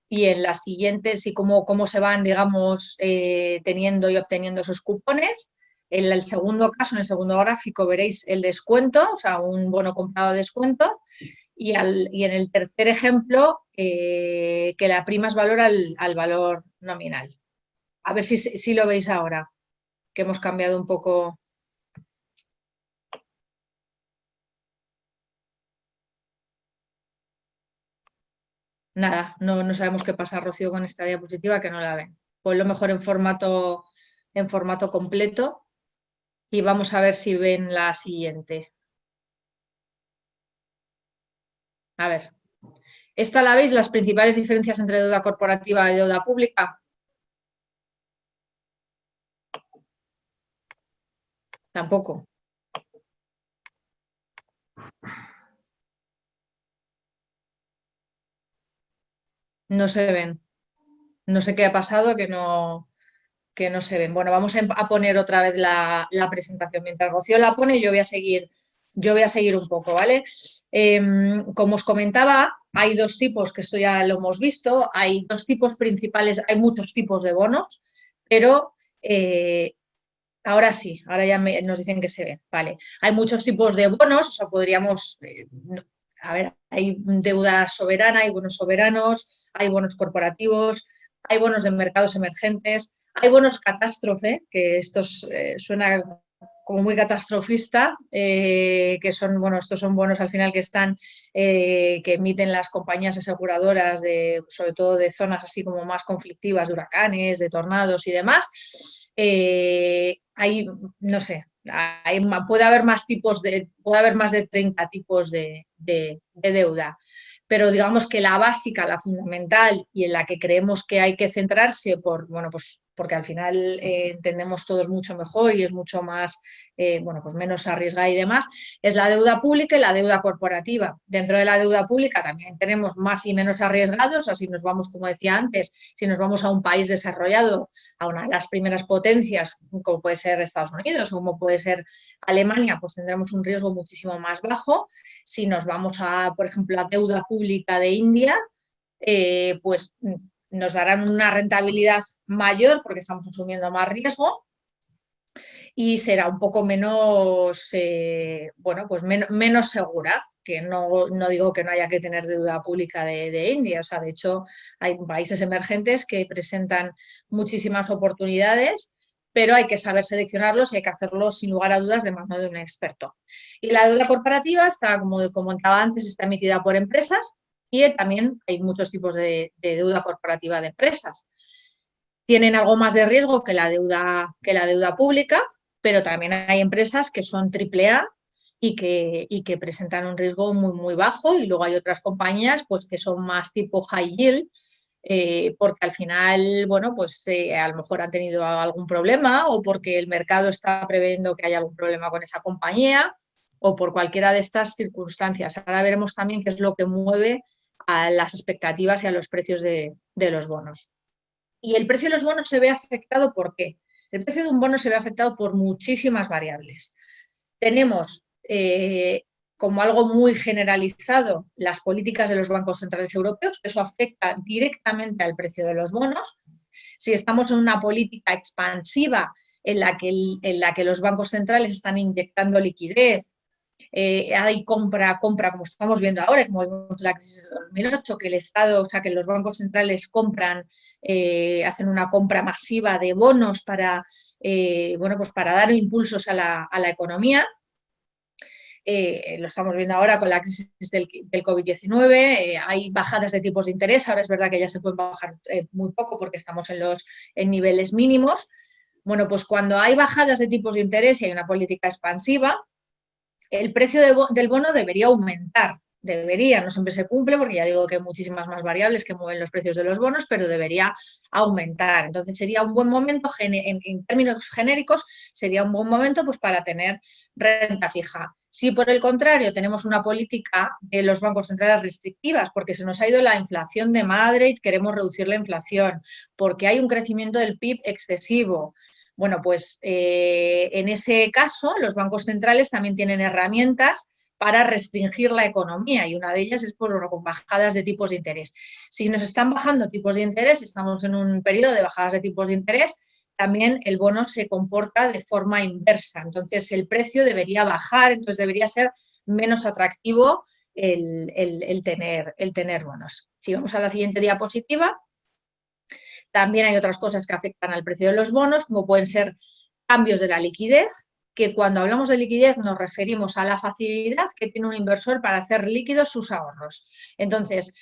y en las siguientes y cómo se van, digamos, teniendo y obteniendo esos cupones. En el segundo caso, en el segundo gráfico, veréis el descuento, o sea, un bono comprado a descuento. Y en el tercer ejemplo, que la prima es valor al valor nominal. A ver si lo veis ahora, que hemos cambiado un poco. Nada, no sabemos qué pasa, Rocío, con esta diapositiva, que no la ven. Ponlo mejor en formato completo y vamos a ver si ven la siguiente. A ver, ¿esta la veis? Las principales diferencias entre deuda corporativa y deuda pública. Tampoco. No se ven. No sé qué ha pasado que no se ven. Bueno, vamos a poner otra vez la presentación. Mientras Rocío la pone, yo voy a seguir un poco, ¿vale? Como os comentaba, hay 2 tipos, que esto ya lo hemos visto, hay 2 tipos principales, hay muchos tipos de bonos, pero ahora sí, ahora ya nos dicen que se ven, ¿vale? Hay muchos tipos de bonos, o sea, podríamos, a ver, hay deuda soberana, hay bonos soberanos, hay bonos corporativos, hay bonos de mercados emergentes, hay bonos catástrofe, que estos suena como muy catastrofista, que son, bueno, estos son bonos al final que están, que emiten las compañías aseguradoras, sobre todo de zonas así como más conflictivas, de huracanes, de tornados y demás. Hay, no sé, puede haber puede haber más de 30 tipos de deuda. Pero digamos que la básica, la fundamental y en la que creemos que hay que centrarse, bueno, pues porque al final entendemos todos mucho mejor y es mucho más, bueno, pues menos arriesgada y demás, es la deuda pública y la deuda corporativa. Dentro de la deuda pública también tenemos más y menos arriesgados, así nos vamos, como decía antes, si nos vamos a un país desarrollado, a una de las primeras potencias, como puede ser Estados Unidos, como puede ser Alemania, pues tendremos un riesgo muchísimo más bajo. Si nos vamos a, por ejemplo, la deuda pública de India, pues nos darán una rentabilidad mayor porque estamos asumiendo más riesgo y será un poco menos, bueno, pues menos segura, que no digo que no haya que tener deuda pública de India, o sea, de hecho hay países emergentes que presentan muchísimas oportunidades, pero hay que saber seleccionarlos y hay que hacerlo sin lugar a dudas de mano de un experto. Y la deuda corporativa está, como comentaba antes, está emitida por empresas y también hay muchos tipos de deuda corporativa de empresas. Tienen algo más de riesgo que la deuda pública, pero también hay empresas que son AAA y que presentan un riesgo muy, muy bajo, y luego hay otras compañías pues, que son más tipo high yield, porque al final, bueno, pues a lo mejor han tenido algún problema o porque el mercado está previendo que haya algún problema con esa compañía o por cualquiera de estas circunstancias. Ahora veremos también qué es lo que mueve a las expectativas y a los precios de los bonos. Y el precio de los bonos se ve afectado, ¿por qué? El precio de un bono se ve afectado por muchísimas variables. Tenemos como algo muy generalizado las políticas de los bancos centrales europeos, eso afecta directamente al precio de los bonos. Si estamos en una política expansiva en la que los bancos centrales están inyectando liquidez, hay compra, como estamos viendo ahora, como vimos en la crisis de 2008, que el Estado, o sea, que los bancos centrales compran, hacen una compra masiva de bonos para, bueno, pues para dar impulsos a la economía. Lo estamos viendo ahora con la crisis del COVID-19, hay bajadas de tipos de interés, ahora es verdad que ya se pueden bajar muy poco porque estamos en niveles mínimos. Bueno, pues cuando hay bajadas de tipos de interés y hay una política expansiva, el precio del bono debería aumentar. Debería, no siempre se cumple porque ya digo que hay muchísimas más variables que mueven los precios de los bonos, pero debería aumentar. Entonces sería un buen momento, en términos genéricos, sería un buen momento pues, para tener renta fija. Si por el contrario tenemos una política de los bancos centrales restrictivas, porque se nos ha ido la inflación de madre y queremos reducir la inflación, porque hay un crecimiento del PIB excesivo, bueno, pues en ese caso los bancos centrales también tienen herramientas para restringir la economía y una de ellas es pues, bueno, con bajadas de tipos de interés. Si nos están bajando tipos de interés, estamos en un periodo de bajadas de tipos de interés, también el bono se comporta de forma inversa. Entonces el precio debería bajar, entonces debería ser menos atractivo el tener bonos. Si vamos a la siguiente diapositiva, también hay otras cosas que afectan al precio de los bonos, como pueden ser cambios de la liquidez, que cuando hablamos de liquidez nos referimos a la facilidad que tiene un inversor para hacer líquidos sus ahorros. Entonces,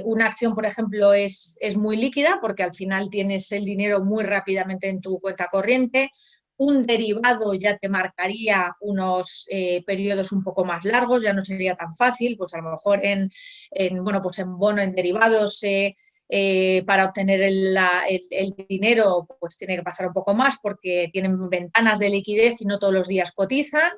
una acción, por ejemplo, es muy líquida porque al final tienes el dinero muy rápidamente en tu cuenta corriente. Un derivado ya te marcaría unos periodos un poco más largos, ya no sería tan fácil, pues a lo mejor bueno, pues en bono, en derivados, para obtener el dinero pues tiene que pasar un poco más porque tienen ventanas de liquidez y no todos los días cotizan.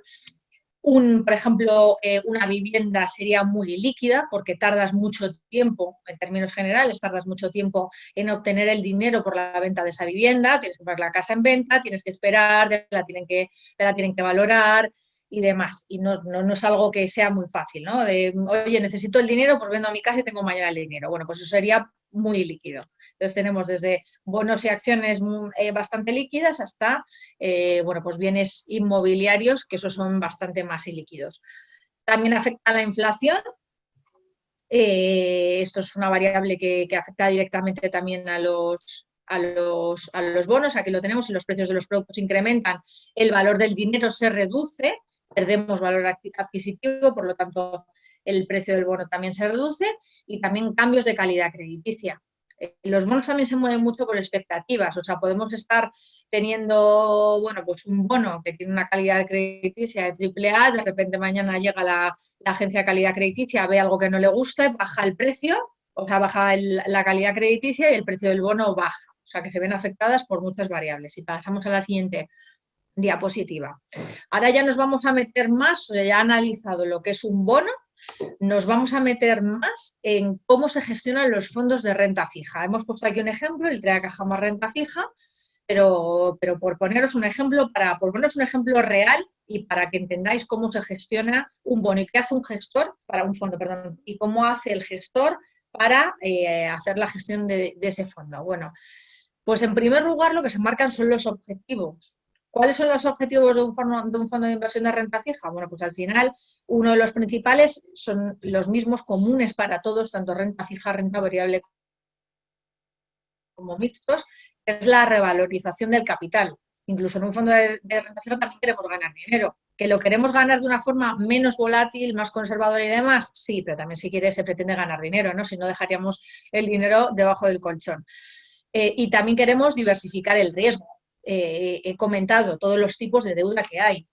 Por ejemplo, una vivienda sería muy líquida porque tardas mucho tiempo, en términos generales, tardas mucho tiempo en obtener el dinero por la venta de esa vivienda, tienes que poner la casa en venta, tienes que esperar, te la tienen que valorar y demás. Y no es algo que sea muy fácil, ¿no? Oye, necesito el dinero, pues vendo mi casa y tengo mañana el dinero. Bueno, pues eso sería muy líquido. Entonces tenemos desde bonos y acciones bastante líquidas hasta bueno, pues bienes inmobiliarios, que esos son bastante más ilíquidos. También afecta la inflación. Esto es una variable que afecta directamente también a los bonos. Aquí lo tenemos, si los precios de los productos incrementan, el valor del dinero se reduce, perdemos valor adquisitivo, por lo tanto el precio del bono también se reduce, y también cambios de calidad crediticia. Los bonos también se mueven mucho por expectativas, o sea, podemos estar teniendo, bueno, pues un bono que tiene una calidad crediticia de AAA, de repente mañana llega la agencia de calidad crediticia, ve algo que no le gusta, baja el precio, o sea, baja la calidad crediticia y el precio del bono baja, o sea, que se ven afectadas por muchas variables. Y pasamos a la siguiente diapositiva. Ahora ya nos vamos a meter más, ya he analizado lo que es un bono, nos vamos a meter más en cómo se gestionan los fondos de renta fija. Hemos puesto aquí un ejemplo, el Trea Cajamar Renta Fija, pero por poneros un ejemplo, real y para que entendáis cómo se gestiona un bono y qué hace un gestor para un fondo, perdón, y cómo hace el gestor para hacer la gestión de ese fondo. Bueno, pues en primer lugar lo que se marcan son los objetivos. ¿Cuáles son los objetivos de un fondo de inversión de renta fija? Bueno, pues al final uno de los principales son los mismos comunes para todos, tanto renta fija, renta variable como mixtos, que es la revalorización del capital. Incluso en un fondo de renta fija también queremos ganar dinero. ¿Que lo queremos ganar de una forma menos volátil, más conservadora y demás? Sí, pero también si quiere se pretende ganar dinero, ¿no? Si no dejaríamos el dinero debajo del colchón. Y también queremos diversificar el riesgo. He comentado todos los tipos de deuda que hay.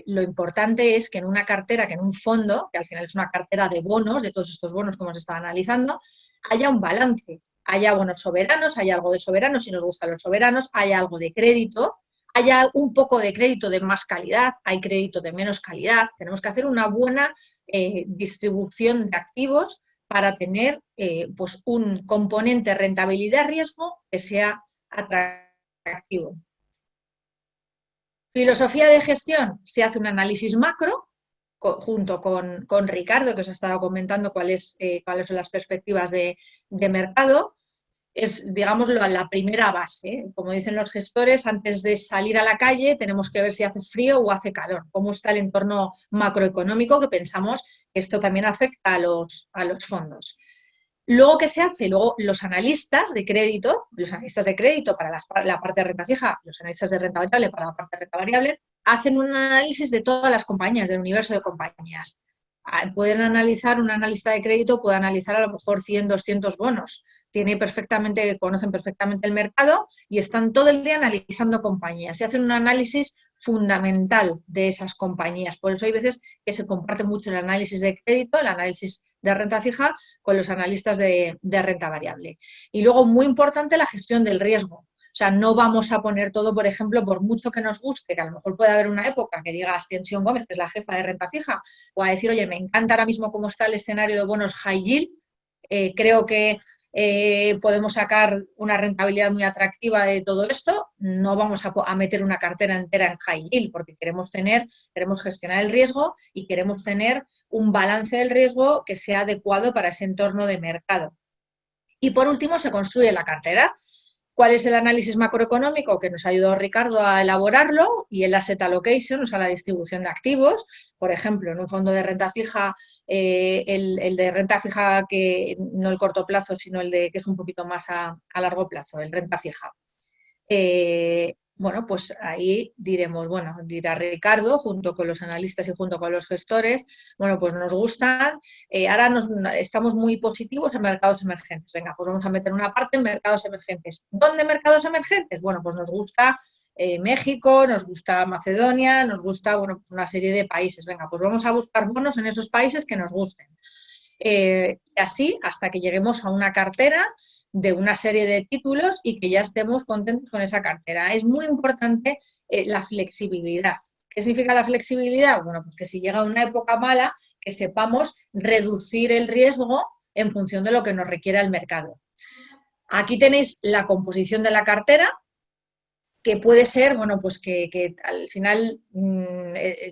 Lo importante es que en una cartera, que en un fondo, que al final es una cartera de bonos, de todos estos bonos que hemos estado analizando, haya un balance. Haya bonos soberanos, haya algo de soberanos, si nos gustan los soberanos, haya algo de crédito, haya un poco de crédito de más calidad, hay crédito de menos calidad. Tenemos que hacer una buena distribución de activos para tener pues un componente rentabilidad-riesgo que sea atractivo. Filosofía de gestión, se hace un análisis macro, junto con Ricardo, que os ha estado comentando cuáles son las perspectivas de mercado, es, digamos, la primera base. Como dicen los gestores, antes de salir a la calle tenemos que ver si hace frío o hace calor, cómo está el entorno macroeconómico, que pensamos que esto también afecta a los fondos. Luego, ¿qué se hace? Luego, los analistas de crédito para la parte de renta fija, los analistas de renta variable para la parte de renta variable, hacen un análisis de todas las compañías, del universo de compañías. Pueden analizar, un analista de crédito puede analizar a lo mejor 100, 200 bonos. Conocen perfectamente el mercado y están todo el día analizando compañías y hacen un análisis fundamental de esas compañías. Por eso hay veces que se comparte mucho el análisis de crédito, el análisis de renta fija con los analistas de renta variable. Y luego, muy importante, la gestión del riesgo. O sea, no vamos a poner todo, por ejemplo, por mucho que nos guste, que a lo mejor puede haber una época que diga Ascensión Gómez, que es la jefa de renta fija, o a decir, oye, me encanta ahora mismo cómo está el escenario de bonos high yield, creo que podemos sacar una rentabilidad muy atractiva de todo esto. No vamos a meter una cartera entera en high yield porque queremos gestionar el riesgo y queremos tener un balance del riesgo que sea adecuado para ese entorno de mercado. Y por último, se construye la cartera. ¿Cuál es el análisis macroeconómico? Que nos ayudó Ricardo a elaborarlo, y el asset allocation, o sea, la distribución de activos. Por ejemplo, en un fondo de renta fija, el de renta fija, que no el corto plazo, sino el de que es un poquito más a largo plazo, el renta fija. Bueno, pues ahí diremos, bueno, dirá Ricardo, junto con los analistas y junto con los gestores, bueno, pues nos gustan, ahora estamos muy positivos en mercados emergentes. Venga, pues vamos a meter una parte en mercados emergentes. ¿Dónde mercados emergentes? Bueno, pues nos gusta México, nos gusta Macedonia, nos gusta, bueno, una serie de países. Venga, pues vamos a buscar bonos en esos países que nos gusten. Así hasta que lleguemos a una cartera de una serie de títulos y que ya estemos contentos con esa cartera. Es muy importante la flexibilidad. ¿Qué significa la flexibilidad? Bueno, pues que si llega una época mala, que sepamos reducir el riesgo en función de lo que nos requiera el mercado. Aquí tenéis la composición de la cartera, que puede ser, bueno, pues que al final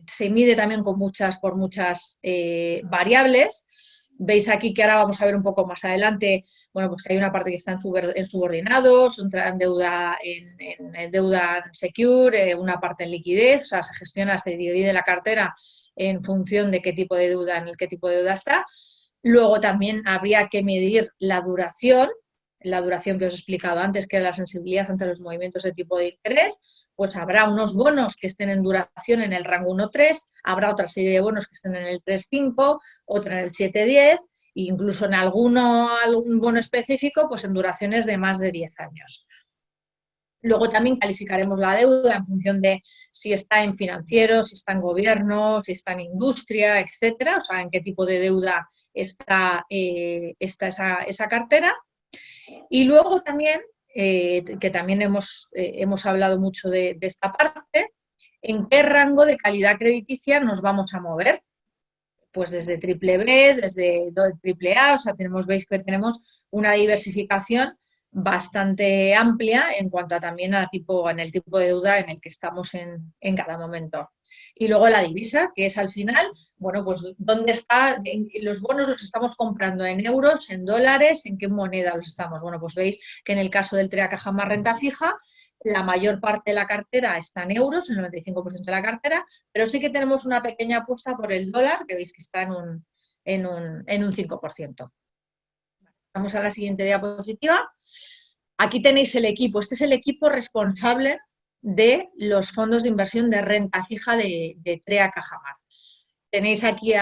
se mide también por muchas variables. Veis aquí que ahora vamos a ver un poco más adelante, bueno, pues que hay una parte que está en subordinados, otra en deuda, en deuda secure, una parte en liquidez, o sea, se divide la cartera en función de qué tipo de deuda, en qué tipo de deuda está. Luego también habría que medir la duración que os he explicado antes, que es la sensibilidad ante los movimientos de tipo de interés. Pues habrá unos bonos que estén en duración en el rango 1,3, habrá otra serie de bonos que estén en el 3,5, otra en el 7,10, e incluso en algún bono específico, pues en duraciones de más de 10 años. Luego también calificaremos la deuda en función de si está en financiero, si está en gobierno, si está en industria, etcétera, o sea, en qué tipo de deuda está esa cartera. Y luego también, que también hemos hablado mucho de esta parte, ¿en qué rango de calidad crediticia nos vamos a mover? Pues desde BBB, desde AAA, o sea, veis que tenemos una diversificación bastante amplia en cuanto a también en el tipo de deuda en el que estamos en cada momento. Y luego la divisa, que es al final, bueno, pues ¿dónde está? Los bonos los estamos comprando en euros, en dólares, ¿en qué moneda los estamos? Bueno, pues veis que en el caso del TREA Cajamar Renta Fija, la mayor parte de la cartera está en euros, el 95% de la cartera, pero sí que tenemos una pequeña apuesta por el dólar, que veis que está en un 5%. Vamos a la siguiente diapositiva. Aquí tenéis el equipo. Este es el equipo responsable de los fondos de inversión de renta fija de TREA Cajamar. Tenéis aquí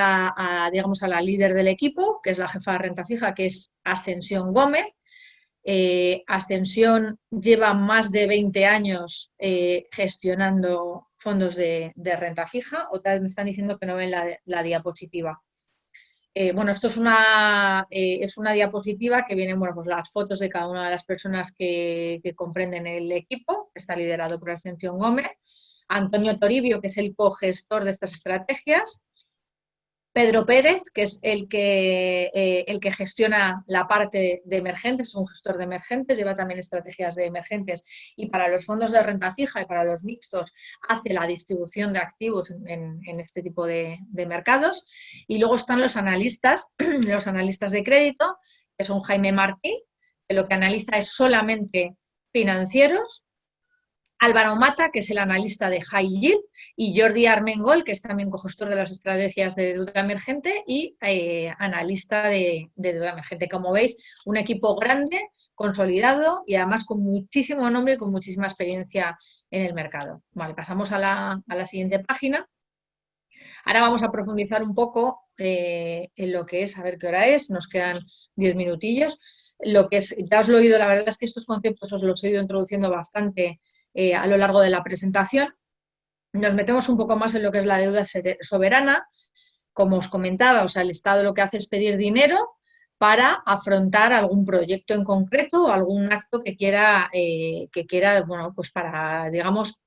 digamos, a la líder del equipo, que es la jefa de renta fija, que es Ascensión Gómez. Ascensión lleva más de 20 años gestionando fondos de renta fija. Otra vez me están diciendo que no ven la diapositiva. Bueno, esto es una diapositiva que vienen, bueno, pues las fotos de cada una de las personas que comprenden el equipo, que está liderado por Ascensión Gómez. Antonio Toribio, que es el cogestor de estas estrategias. Pedro Pérez, que es el que gestiona la parte de emergentes, es un gestor de emergentes, lleva también estrategias de emergentes y para los fondos de renta fija y para los mixtos hace la distribución de activos en este tipo de mercados. Y luego están los analistas de crédito, que son Jaime Martí, que lo que analiza es solamente financieros, Álvaro Mata, que es el analista de High Yield, y Jordi Armengol, que es también cogestor de las estrategias de deuda emergente y analista de deuda emergente. Como veis, un equipo grande, consolidado y además con muchísimo nombre y con muchísima experiencia en el mercado. Vale, pasamos a la siguiente página. Ahora vamos a profundizar un poco en lo que es, a ver qué hora es, nos quedan 10 minutillos. Lo que es, ya os lo he oído, la verdad es que estos conceptos os los he ido introduciendo bastante a lo largo de la presentación. Nos metemos un poco más en lo que es la deuda soberana. Como os comentaba, o sea, el Estado lo que hace es pedir dinero para afrontar algún proyecto en concreto o algún acto que quiera, bueno, pues para, digamos,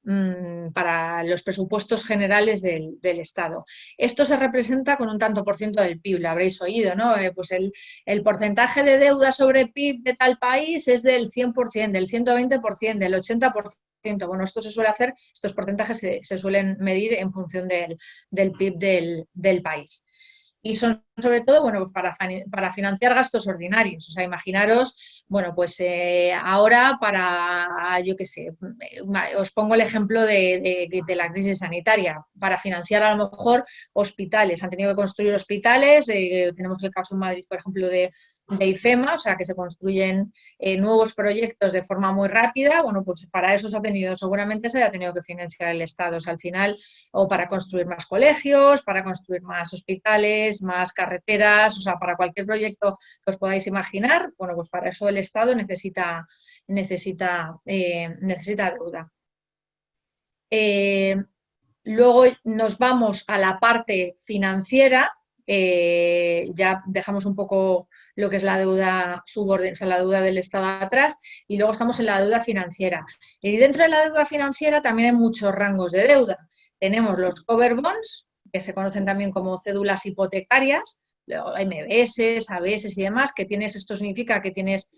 para los presupuestos generales del Estado. Esto se representa con un tanto por ciento del PIB, lo habréis oído, ¿no? Pues el porcentaje de deuda sobre PIB de tal país es del 100%, del 120%, del 80%. Bueno, esto se suele hacer, estos porcentajes se suelen medir en función del PIB del país. Y son sobre todo, bueno, pues para financiar gastos ordinarios. O sea, imaginaros, bueno, pues ahora para, yo qué sé, os pongo el ejemplo de la crisis sanitaria. Para financiar a lo mejor hospitales. Han tenido que construir hospitales. Tenemos el caso en Madrid, por ejemplo, de IFEMA, o sea, que se construyen nuevos proyectos de forma muy rápida. Bueno, pues para eso seguramente se haya tenido que financiar el Estado. O sea, al final, o para construir más colegios, para construir más hospitales, más carreteras, o sea, para cualquier proyecto que os podáis imaginar, bueno, pues para eso el Estado necesita deuda. Luego nos vamos a la parte financiera, ya dejamos un poco lo que es la deuda subordinada, o sea, la deuda del Estado atrás, y luego estamos en la deuda financiera. Y dentro de la deuda financiera también hay muchos rangos de deuda. Tenemos los cover bonds, que se conocen también como cédulas hipotecarias, MBS, ABS y demás, que esto significa que tienes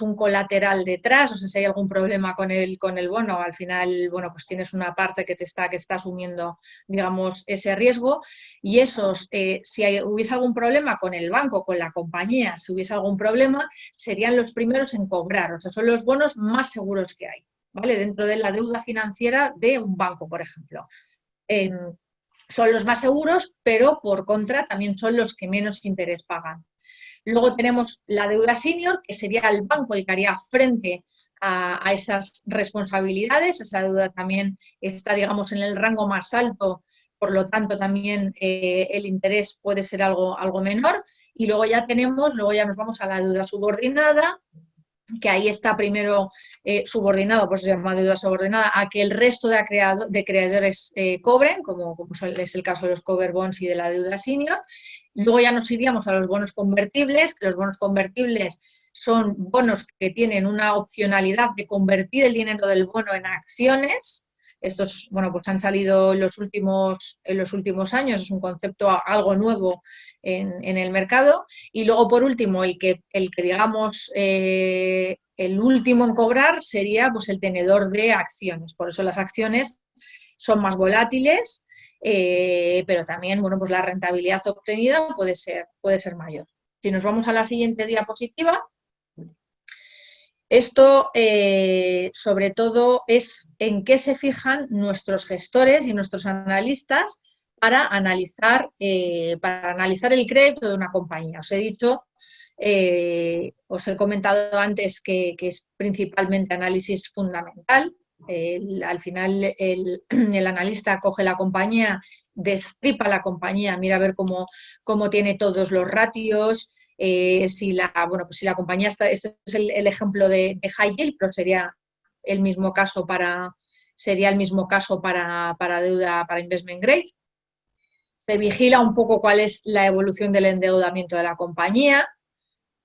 un colateral detrás, o sea, si hay algún problema con el bono, al final, bueno, pues tienes una parte que está asumiendo, digamos, ese riesgo, y esos, si hubiese algún problema con el banco, con la compañía, si hubiese algún problema, serían los primeros en cobrar, o sea, son los bonos más seguros que hay, ¿vale? Dentro de la deuda financiera de un banco, por ejemplo. Son los más seguros, pero por contra también son los que menos interés pagan. Luego tenemos la deuda senior, que sería el banco el que haría frente a esas responsabilidades. Esa deuda también está, digamos, en el rango más alto, por lo tanto también el interés puede ser algo menor. Y luego ya nos vamos a la deuda subordinada, que ahí está primero subordinado, por eso se llama deuda subordinada, a que el resto de creadores cobren, como es el caso de los cover bonds y de la deuda senior. Luego ya nos iríamos a los bonos convertibles, que los bonos convertibles son bonos que tienen una opcionalidad de convertir el dinero del bono en acciones. Estos, bueno, pues han salido en los últimos años, es un concepto algo nuevo en el mercado. Y luego, por último, el que digamos, el último en cobrar sería pues el tenedor de acciones. Por eso las acciones son más volátiles, pero también, bueno, pues la rentabilidad obtenida puede ser mayor. Si nos vamos a la siguiente diapositiva, esto, sobre todo, es en qué se fijan nuestros gestores y nuestros analistas para analizar el crédito de una compañía. Os he dicho, os he comentado antes que es principalmente análisis fundamental. Al final, el analista coge la compañía, destripa la compañía, mira a ver cómo tiene todos los ratios. Si la compañía está, esto es el ejemplo de high yield, pero sería el mismo caso para deuda, para investment grade. Se vigila un poco cuál es la evolución del endeudamiento de la compañía,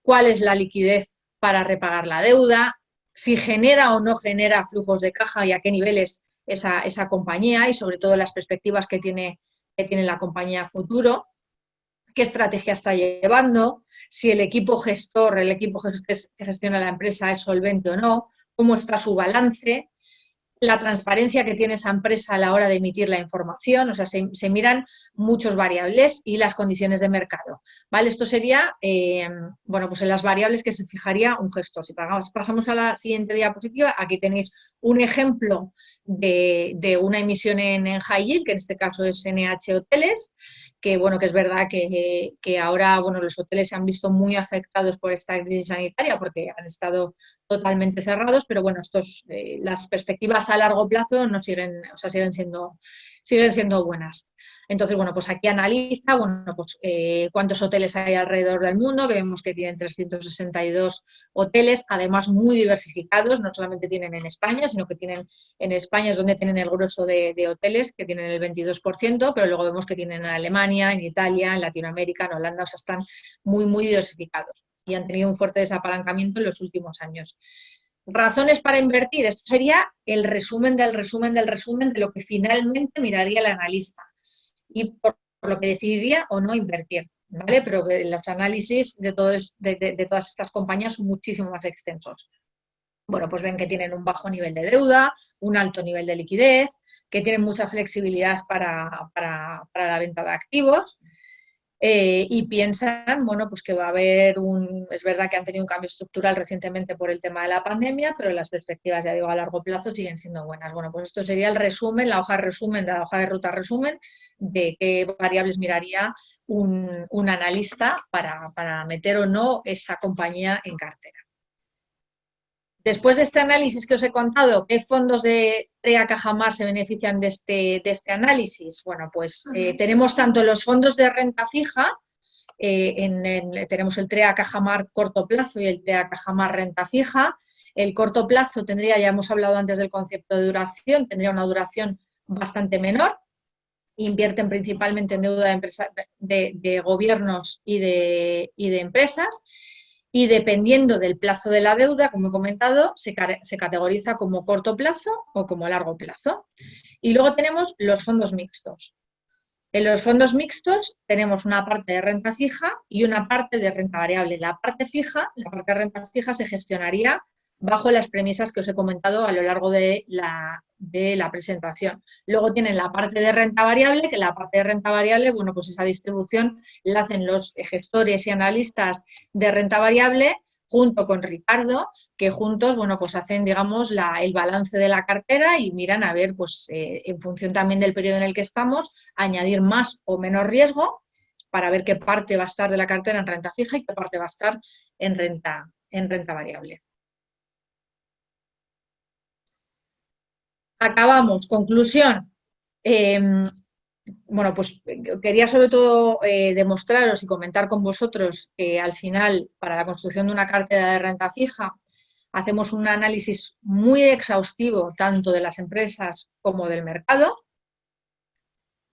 cuál es la liquidez para repagar la deuda, si genera o no genera flujos de caja y a qué niveles esa compañía, y sobre todo las perspectivas que tiene que tiene la compañía a futuro, qué estrategia está llevando, si el equipo gestor que gestiona la empresa es solvente o no, cómo está su balance, la transparencia que tiene esa empresa a la hora de emitir la información, o sea, se miran muchos variables y las condiciones de mercado, ¿vale? Esto sería, bueno, pues en las variables que se fijaría un gestor. Si pasamos a la siguiente diapositiva, aquí tenéis un ejemplo de una emisión en high yield, que en este caso es NH Hoteles, que bueno, que es verdad que ahora, bueno, los hoteles se han visto muy afectados por esta crisis sanitaria porque han estado totalmente cerrados, pero bueno, las perspectivas a largo plazo no siguen, o sea, siguen siendo buenas. Entonces, bueno, pues aquí analiza, bueno, pues cuántos hoteles hay alrededor del mundo, que vemos que tienen 362 hoteles, además muy diversificados, no solamente tienen en España, sino que tienen en España es donde tienen el grueso de hoteles, que tienen el 22%, pero luego vemos que tienen en Alemania, en Italia, en Latinoamérica, en Holanda, o sea, están muy, muy diversificados y han tenido un fuerte desapalancamiento en los últimos años. Razones para invertir, esto sería el resumen del resumen del resumen de lo que finalmente miraría el analista y por lo que decidiría o no invertir, ¿vale? Pero que los análisis de todas estas compañías son muchísimo más extensos. Bueno, pues ven que tienen un bajo nivel de deuda, un alto nivel de liquidez, que tienen mucha flexibilidad para la venta de activos. Y piensan, bueno, pues que va a haber es verdad que han tenido un cambio estructural recientemente por el tema de la pandemia, pero las perspectivas, ya digo, a largo plazo siguen siendo buenas. Bueno, pues esto sería el resumen, la hoja de resumen, de la hoja de ruta resumen, de qué variables miraría un analista para meter o no esa compañía en cartera. Después de este análisis que os he contado, ¿qué fondos de TREA Cajamar se benefician de este análisis? Bueno, pues tenemos tanto los fondos de renta fija, tenemos el TREA Cajamar corto plazo y el TREA Cajamar renta fija. El corto plazo tendría, ya hemos hablado antes del concepto de duración, tendría una duración bastante menor. Invierten principalmente en deuda de gobiernos y de empresas. Y dependiendo del plazo de la deuda, como he comentado, se categoriza como corto plazo o como largo plazo. Y luego tenemos los fondos mixtos. En los fondos mixtos tenemos una parte de renta fija y una parte de renta variable. La parte de renta fija se gestionaría bajo las premisas que os he comentado a lo largo de la presentación. Luego tienen la parte de renta variable, que la parte de renta variable, bueno, pues esa distribución la hacen los gestores y analistas de renta variable junto con Ricardo, que juntos, bueno, pues hacen, digamos, el balance de la cartera y miran a ver, pues, en función también del periodo en el que estamos, añadir más o menos riesgo para ver qué parte va a estar de la cartera en renta fija y qué parte va a estar en renta variable. Acabamos. Conclusión. Bueno, pues quería sobre todo demostraros y comentar con vosotros que al final, para la construcción de una cartera de renta fija, hacemos un análisis muy exhaustivo tanto de las empresas como del mercado,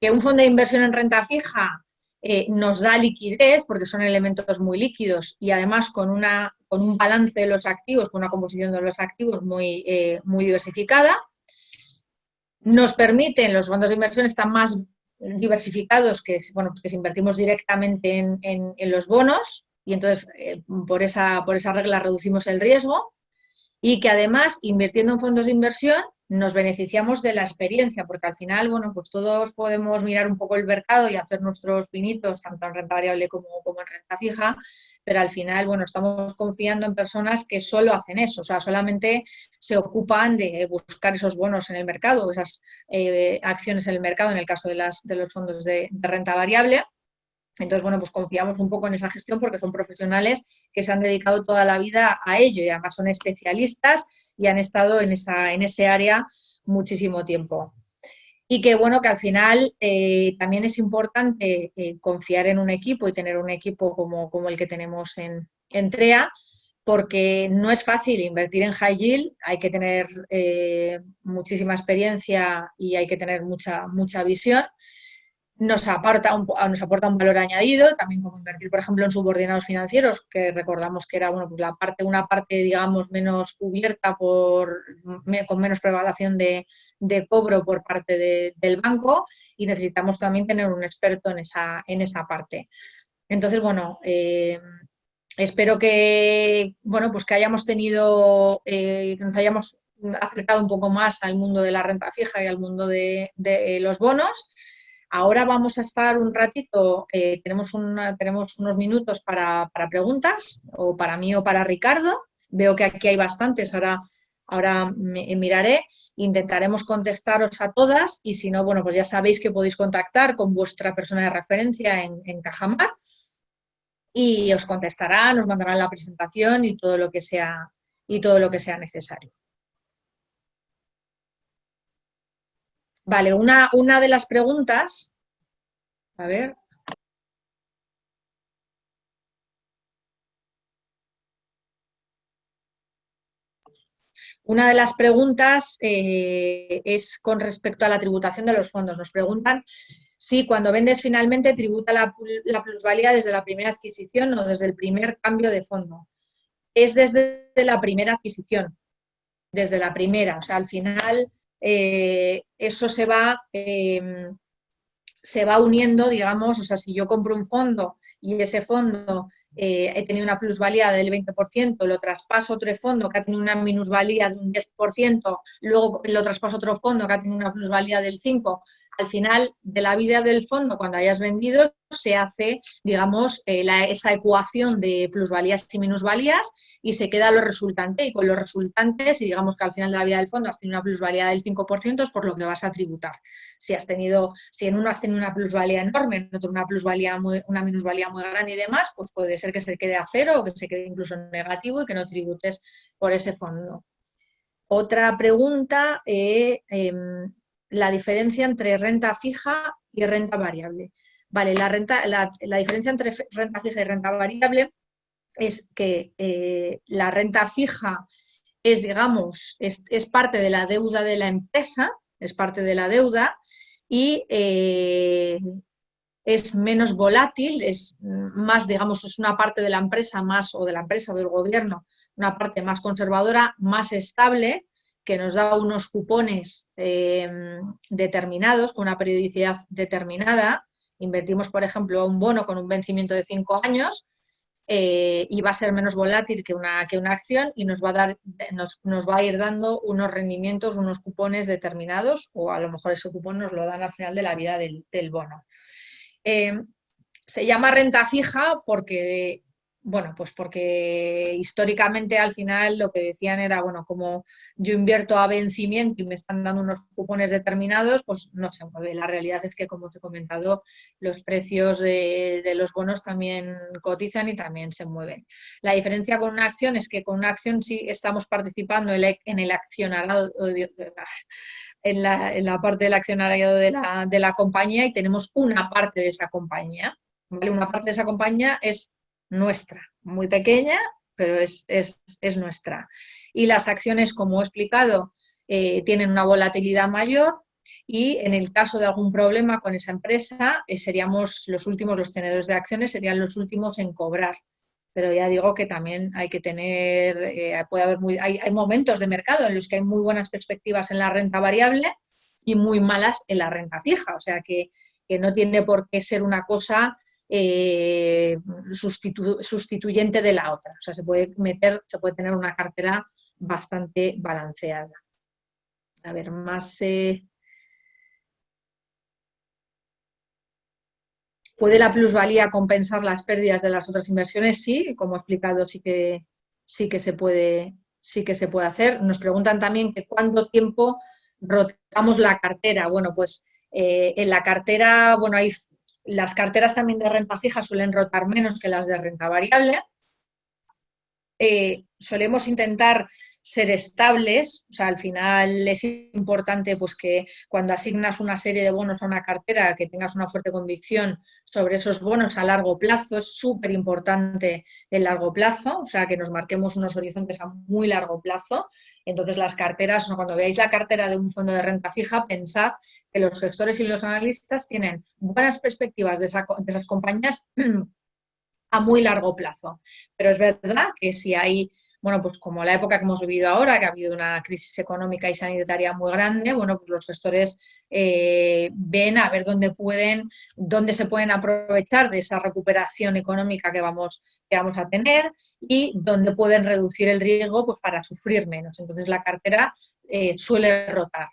que un fondo de inversión en renta fija nos da liquidez porque son elementos muy líquidos y además con un balance de los activos, con una composición de los activos muy diversificada. Nos permiten, los fondos de inversión están más diversificados que, bueno, pues que si invertimos directamente en los bonos y entonces por esa regla reducimos el riesgo y que además invirtiendo en fondos de inversión nos beneficiamos de la experiencia porque al final, bueno, pues todos podemos mirar un poco el mercado y hacer nuestros pinitos tanto en renta variable como en renta fija, pero al final, bueno, estamos confiando en personas que solo hacen eso, o sea, solamente se ocupan de buscar esos bonos en el mercado, esas acciones en el mercado en el caso de los fondos de renta variable. Entonces, bueno, pues confiamos un poco en esa gestión porque son profesionales que se han dedicado toda la vida a ello y además son especialistas y han estado en ese área muchísimo tiempo. Y que, bueno, que al final también es importante confiar en un equipo y tener un equipo como el que tenemos en TREA, porque no es fácil invertir en high yield, hay que tener muchísima experiencia y hay que tener mucha visión. nos aporta un valor añadido, también como invertir, por ejemplo, en subordinados financieros, que recordamos que era bueno, pues una parte, digamos, menos cubierta con menos prevalación de cobro por parte del banco, y necesitamos también tener un experto en esa parte. Entonces, bueno, espero que, bueno, pues que hayamos tenido, que nos hayamos acercado un poco más al mundo de la renta fija y al mundo de los bonos. Ahora vamos a estar un ratito, tenemos unos minutos para preguntas, o para mí o para Ricardo. Veo que aquí hay bastantes, ahora miraré, intentaremos contestaros a todas, y si no, bueno, pues ya sabéis que podéis contactar con vuestra persona de referencia en Cajamar, y os contestarán, os mandarán la presentación y todo lo que sea necesario. Vale, una de las preguntas, a ver. Una de las preguntas es con respecto a la tributación de los fondos. Nos preguntan si cuando vendes finalmente tributa la plusvalía desde la primera adquisición o desde el primer cambio de fondo. Es desde la primera adquisición, desde la primera. O sea, al final eso se va uniendo, digamos, o sea, si yo compro un fondo y ese fondo he tenido una plusvalía del 20%, lo traspaso a otro fondo que ha tenido una minusvalía de un 10%, luego lo traspaso a otro fondo que ha tenido una plusvalía del 5%, al final de la vida del fondo, cuando hayas vendido, se hace, digamos, esa ecuación de plusvalías y minusvalías, y se queda lo resultante, y con los resultantes, y digamos que al final de la vida del fondo has tenido una plusvalía del 5%, es por lo que vas a tributar. Si en uno has tenido una plusvalía enorme, en otro una minusvalía muy grande y demás, pues puede ser que se quede a cero o que se quede incluso en negativo y que no tributes por ese fondo. Otra pregunta, la diferencia entre renta fija y renta variable. Vale, la diferencia entre renta fija y renta variable es que la renta fija es, digamos, es parte de la deuda de la empresa, es parte de la deuda, y es menos volátil, es más, digamos, es una parte de la empresa más, o de la empresa o del gobierno, una parte más conservadora, más estable, que nos da unos cupones determinados, con una periodicidad determinada. Invertimos, por ejemplo, un bono con un vencimiento de 5 años, y va a ser menos volátil que una acción, y nos va a ir dando unos rendimientos, unos cupones determinados, o a lo mejor ese cupón nos lo dan al final de la vida del bono. Se llama renta fija porque, bueno, pues porque históricamente al final lo que decían era, bueno, como yo invierto a vencimiento y me están dando unos cupones determinados, pues no se mueve. La realidad es que, como te he comentado, los precios de los bonos también cotizan y también se mueven. La diferencia con una acción es que con una acción sí estamos participando en el accionariado, en la parte del accionariado de la compañía, y tenemos una parte de esa compañía. ¿Vale? Una parte de esa compañía es nuestra, muy pequeña, pero es nuestra. Y las acciones, como he explicado, tienen una volatilidad mayor, y en el caso de algún problema con esa empresa, seríamos los últimos, los tenedores de acciones serían los últimos en cobrar. Pero ya digo que también hay que tener, puede haber hay momentos de mercado en los que hay muy buenas perspectivas en la renta variable y muy malas en la renta fija. O sea que no tiene por qué ser una cosa sustituyente de la otra. O sea, se puede tener una cartera bastante balanceada. A ver, más... ¿Puede la plusvalía compensar las pérdidas de las otras inversiones? Sí, como he explicado, sí que se puede hacer. Nos preguntan también que cuánto tiempo rotamos la cartera. Bueno, pues en la cartera, bueno, las carteras también de renta fija suelen rotar menos que las de renta variable. solemos intentar ser estables, o sea, al final es importante pues que cuando asignas una serie de bonos a una cartera que tengas una fuerte convicción sobre esos bonos a largo plazo, es súper importante el largo plazo, o sea, que nos marquemos unos horizontes a muy largo plazo. Entonces las carteras, cuando veáis la cartera de un fondo de renta fija, pensad que los gestores y los analistas tienen buenas perspectivas de esas compañías a muy largo plazo. Pero es verdad que si hay, bueno, pues como la época que hemos vivido ahora, que ha habido una crisis económica y sanitaria muy grande, bueno, pues los gestores ven a ver dónde se pueden aprovechar de esa recuperación económica que vamos a tener y dónde pueden reducir el riesgo pues para sufrir menos. Entonces la cartera suele rotar.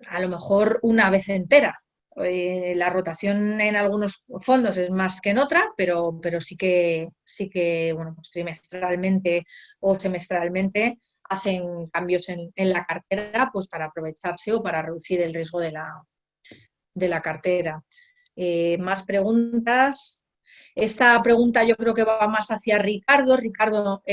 A lo mejor una vez entera. La rotación en algunos fondos es más que en otra, pero sí que bueno, pues trimestralmente o semestralmente hacen cambios en la cartera pues para aprovecharse o para reducir el riesgo de la cartera. Más preguntas. Esta pregunta yo creo que va más hacia Ricardo. Ricardo,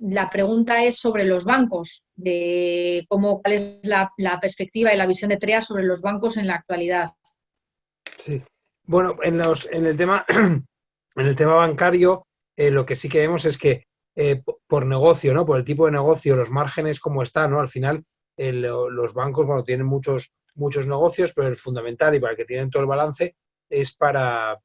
la pregunta es sobre los bancos, de cuál es la perspectiva y la visión de TREA sobre los bancos en la actualidad. Sí. Bueno, en el tema, en el tema bancario, lo que sí que vemos es que por negocio, ¿no? Por el tipo de negocio, los márgenes como están, ¿no? Al final, los bancos, bueno, tienen muchos negocios, pero el fundamental y para el que tienen todo el balance es para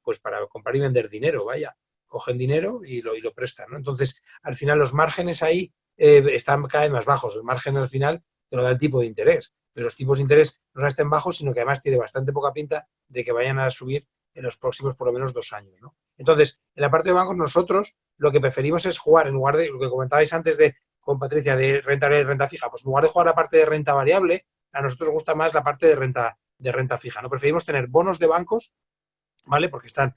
comprar y vender dinero, vaya. Cogen dinero y lo prestan, ¿no? Entonces, al final, los márgenes ahí están cada vez más bajos. El margen al final te lo da el tipo de interés. Pero los tipos de interés no solo estén bajos, sino que además tiene bastante poca pinta de que vayan a subir en los próximos por lo menos 2 años, ¿no? Entonces, en la parte de bancos nosotros lo que preferimos es jugar, en lugar de lo que comentabais antes con Patricia, de renta variable y renta fija, pues en lugar de jugar la parte de renta variable, a nosotros nos gusta más la parte de renta fija, ¿no? Preferimos tener bonos de bancos, ¿vale? Porque están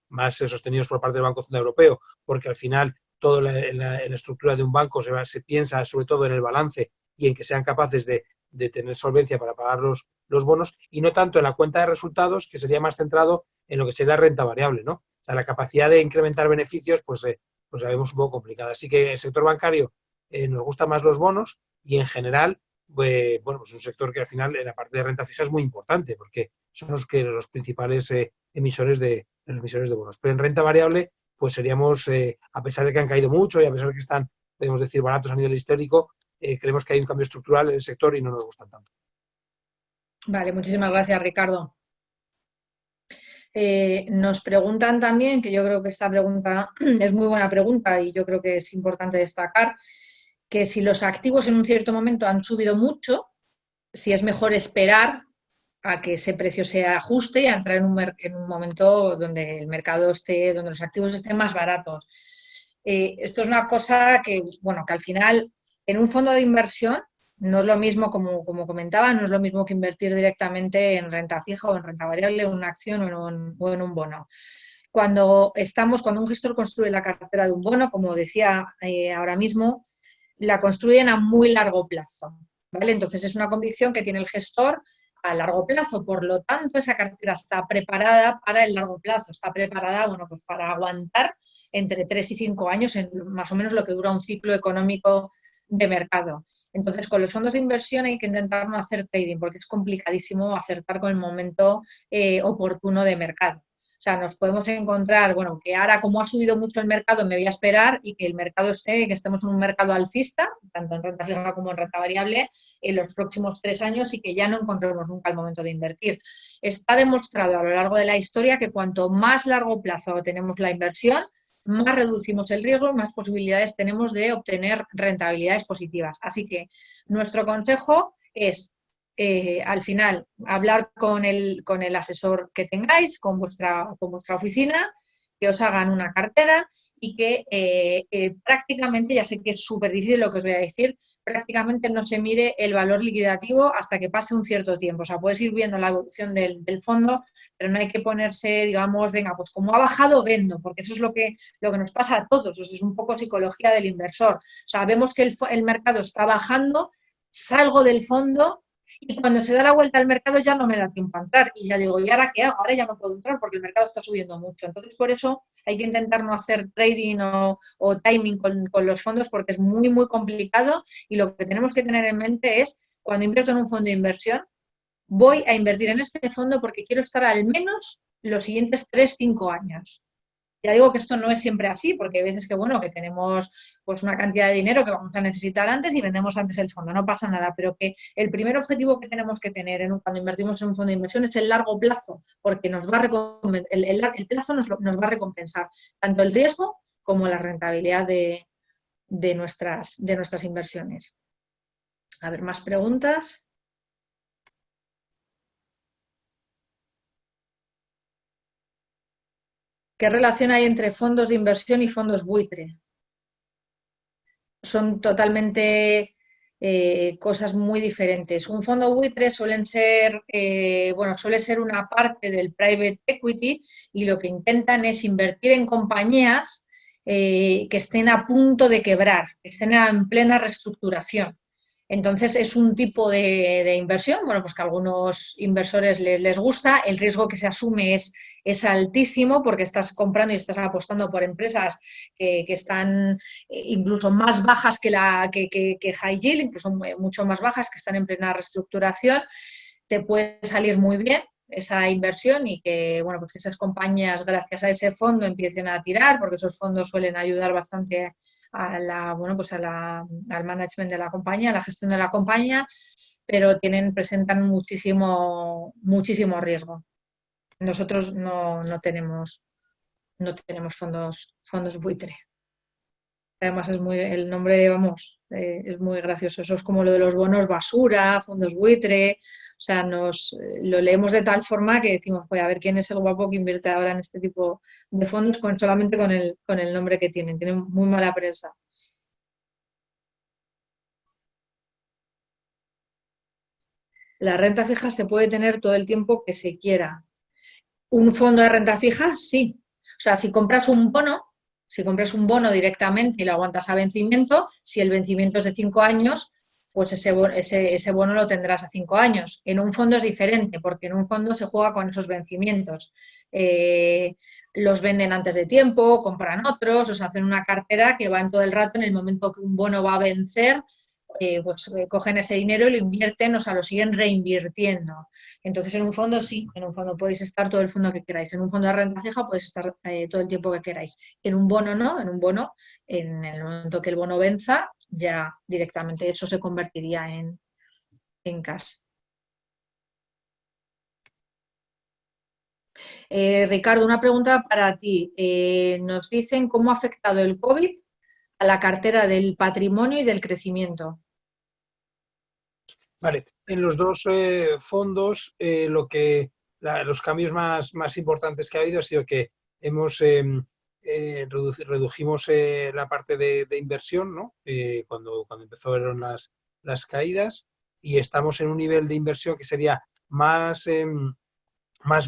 más sostenidos por parte del Banco Central Europeo, porque al final toda en la estructura de un banco se piensa sobre todo en el balance y en que sean capaces de tener solvencia para pagar los bonos, y no tanto en la cuenta de resultados, que sería más centrado en lo que sería la renta variable, ¿no? O sea, la capacidad de incrementar beneficios, pues la vemos un poco complicada. Así que el sector bancario nos gusta más los bonos y en general, bueno, pues un sector que al final en la parte de renta fija es muy importante, porque son los principales emisores de bonos. Pero en renta variable, pues seríamos, a pesar de que han caído mucho y a pesar de que están, podemos decir, baratos a nivel histórico, creemos que hay un cambio estructural en el sector y no nos gustan tanto. Vale, muchísimas gracias, Ricardo. Nos preguntan también, que yo creo que esta pregunta es muy buena pregunta y yo creo que es importante destacar, que si los activos en un cierto momento han subido mucho, si es mejor esperar a que ese precio se ajuste y a entrar en un momento donde el mercado donde los activos estén más baratos. Esto es una cosa que, bueno, que al final en un fondo de inversión no es lo mismo, como comentaba, no es lo mismo que invertir directamente en renta fija o en renta variable, en una acción o en un bono. Cuando un gestor construye la cartera de un bono, como decía ahora mismo, la construyen a muy largo plazo, ¿vale? Entonces es una convicción que tiene el gestor a largo plazo, por lo tanto esa cartera está preparada para el largo plazo, está preparada, bueno, pues para aguantar entre 3 y 5 años, en más o menos lo que dura un ciclo económico de mercado. Entonces, con los fondos de inversión hay que intentar no hacer trading, porque es complicadísimo acertar con el momento oportuno de mercado. O sea, nos podemos encontrar, bueno, que ahora como ha subido mucho el mercado me voy a esperar y que el mercado que estemos en un mercado alcista, tanto en renta fija como en renta variable, en los próximos 3 años y que ya no encontremos nunca el momento de invertir. Está demostrado a lo largo de la historia que cuanto más largo plazo tenemos la inversión, más reducimos el riesgo, más posibilidades tenemos de obtener rentabilidades positivas. Así que nuestro consejo es al final hablar con el asesor que tengáis, con vuestra oficina, que os hagan una cartera y que prácticamente, ya sé que es súper difícil lo que os voy a decir, prácticamente no se mire el valor liquidativo hasta que pase un cierto tiempo. O sea, puedes ir viendo la evolución del fondo, pero no hay que ponerse, digamos, venga, pues como ha bajado, vendo, porque eso es lo que nos pasa a todos. O sea, es un poco psicología del inversor. O sea, vemos que el mercado está bajando, salgo del fondo Y cuando se da la vuelta al mercado ya no me da tiempo a entrar. Y ya digo, ¿y ahora qué hago? Ahora ya no puedo entrar porque el mercado está subiendo mucho. Entonces, por eso hay que intentar no hacer trading o timing con los fondos porque es muy, muy complicado. Y lo que tenemos que tener en mente es, cuando invierto en un fondo de inversión, voy a invertir en este fondo porque quiero estar al menos los siguientes 3, 5 años. Ya digo que esto no es siempre así, porque hay veces que, bueno, que tenemos pues una cantidad de dinero que vamos a necesitar antes y vendemos antes el fondo, no pasa nada, pero que el primer objetivo que tenemos que tener cuando invertimos en un fondo de inversión es el largo plazo, porque nos va a el plazo nos va a recompensar tanto el riesgo como la rentabilidad de nuestras inversiones. A ver, más preguntas. ¿Qué relación hay entre fondos de inversión y fondos buitre? Son totalmente cosas muy diferentes. Un fondo buitre suele ser una parte del private equity y lo que intentan es invertir en compañías que estén a punto de quebrar, que estén en plena reestructuración. Entonces es un tipo de inversión, bueno, pues que a algunos inversores les gusta, el riesgo que se asume es altísimo porque estás comprando y estás apostando por empresas que están incluso más bajas que high yield, incluso mucho más bajas, que están en plena reestructuración. Te puede salir muy bien esa inversión y que, bueno, pues que esas compañías, gracias a ese fondo, empiecen a tirar, porque esos fondos suelen ayudar bastante al management de la compañía, a la gestión de la compañía, pero presentan muchísimo riesgo. Nosotros no tenemos fondos buitre. Además el nombre, vamos, es muy gracioso. Eso es como lo de los bonos basura, fondos buitre. O sea, lo leemos de tal forma que decimos, voy a ver quién es el guapo que invierte ahora en este tipo de fondos solamente con el nombre que tienen. Tienen muy mala prensa. La renta fija se puede tener todo el tiempo que se quiera. Un fondo de renta fija, sí. O sea, si compras un bono directamente y lo aguantas a vencimiento, si el vencimiento es de 5 años, pues ese bono lo tendrás a 5 años. En un fondo es diferente, porque en un fondo se juega con esos vencimientos. Los venden antes de tiempo, compran otros, o sea, hacen una cartera que van todo el rato en el momento que un bono va a vencer, cogen ese dinero y lo invierten, o sea, lo siguen reinvirtiendo. Entonces, en un fondo sí, en un fondo podéis estar todo el fondo que queráis. En un fondo de renta fija podéis estar todo el tiempo que queráis. En un bono no, en un bono, en el momento que el bono venza, ya directamente eso se convertiría en cash. Ricardo, una pregunta para ti. Nos dicen cómo ha afectado el COVID a la cartera del patrimonio y del crecimiento. Vale, en los dos fondos los cambios más importantes que ha habido ha sido que redujimos la parte de inversión, ¿no? Cuando empezaron las caídas y estamos en un nivel de inversión que sería más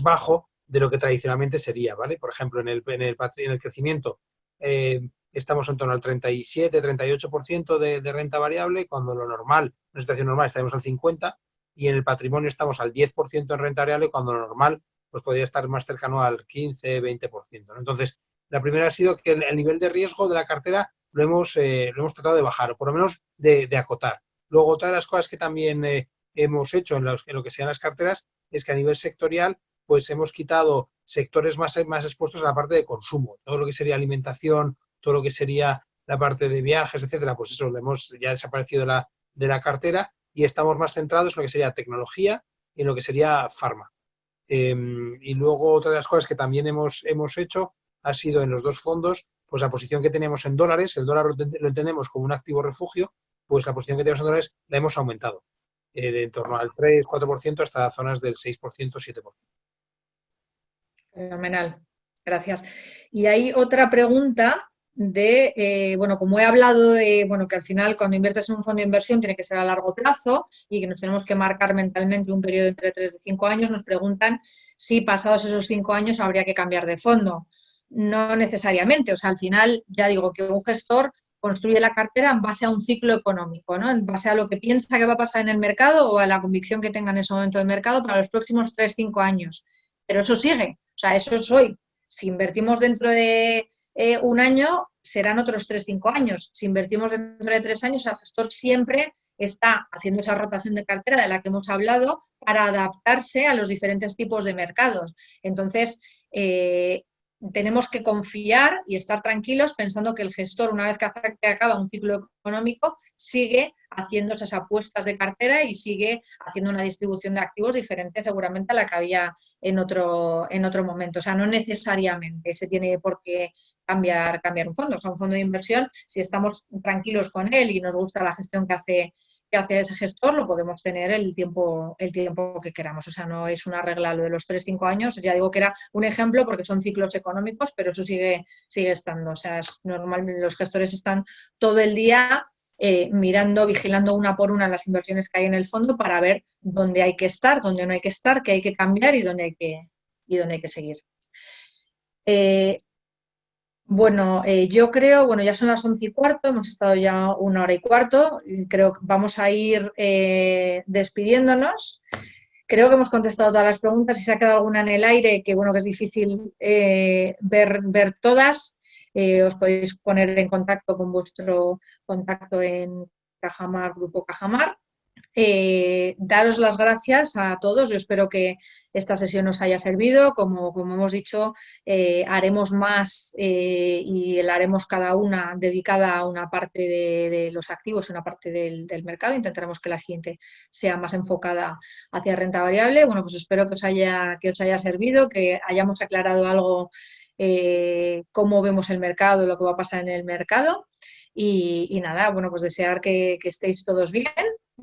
bajo de lo que tradicionalmente sería, ¿vale? Por ejemplo, en el crecimiento estamos en torno al 37-38% de renta variable, cuando lo normal, en una situación normal estaremos al 50%, y en el patrimonio estamos al 10% en renta variable, cuando lo normal pues podría estar más cercano al 15-20%, ¿no? Entonces, la primera ha sido que el nivel de riesgo de la cartera lo hemos tratado de bajar, o por lo menos de acotar. Luego, otra de las cosas que también hemos hecho en lo que sean las carteras es que a nivel sectorial pues hemos quitado sectores más expuestos a la parte de consumo. Todo lo que sería alimentación, todo lo que sería la parte de viajes, etcétera, pues eso lo hemos ya desaparecido de la cartera y estamos más centrados en lo que sería tecnología y en lo que sería farma. Y luego otra de las cosas que también hemos hecho ha sido en los dos fondos, pues la posición que teníamos en dólares, el dólar lo entendemos como un activo refugio, pues la posición que tenemos en dólares la hemos aumentado de en torno al 3-4% hasta zonas del 6%-7%. Fenomenal, gracias. Y hay otra pregunta como he hablado que al final cuando inviertes en un fondo de inversión tiene que ser a largo plazo y que nos tenemos que marcar mentalmente un periodo entre 3 y 5 años, nos preguntan si pasados esos 5 años habría que cambiar de fondo. No necesariamente, o sea, al final ya digo que un gestor construye la cartera en base a un ciclo económico, ¿no? En base a lo que piensa que va a pasar en el mercado o a la convicción que tenga en ese momento del mercado para los próximos 3-5 años. Pero eso sigue, o sea, eso es hoy. Si invertimos dentro de un año, serán otros 3-5 años. Si invertimos dentro de 3 años, el gestor siempre está haciendo esa rotación de cartera de la que hemos hablado para adaptarse a los diferentes tipos de mercados. Entonces, tenemos que confiar y estar tranquilos pensando que el gestor, una vez que acaba un ciclo económico, sigue haciendo esas apuestas de cartera y sigue haciendo una distribución de activos diferente seguramente a la que había en otro momento. O sea, no necesariamente se tiene por qué cambiar un fondo. O sea, un fondo de inversión, si estamos tranquilos con él y nos gusta la gestión que hace ese gestor, lo podemos tener el tiempo que queramos. O sea, no es una regla lo de los 3-5 años. Ya digo que era un ejemplo porque son ciclos económicos, pero eso sigue estando. O sea, es normal, los gestores están todo el día mirando, vigilando una por una las inversiones que hay en el fondo para ver dónde hay que estar, dónde no hay que estar, qué hay que cambiar y dónde hay que seguir. Bueno, yo creo, bueno, ya son las 11:15, hemos estado ya 1 hora y cuarto, creo que vamos a ir despidiéndonos. Creo que hemos contestado todas las preguntas. Si se ha quedado alguna en el aire, que bueno, que es difícil ver todas, os podéis poner en contacto con vuestro contacto en Cajamar, Grupo Cajamar. Daros las gracias a todos. Yo espero que esta sesión os haya servido. Como hemos dicho, haremos más y la haremos cada una dedicada a una parte de los activos, una parte del mercado. Intentaremos que la siguiente sea más enfocada hacia renta variable. Bueno, pues espero que os haya servido, que hayamos aclarado algo, cómo vemos el mercado, lo que va a pasar en el mercado. Y nada, bueno, pues desear que estéis todos bien,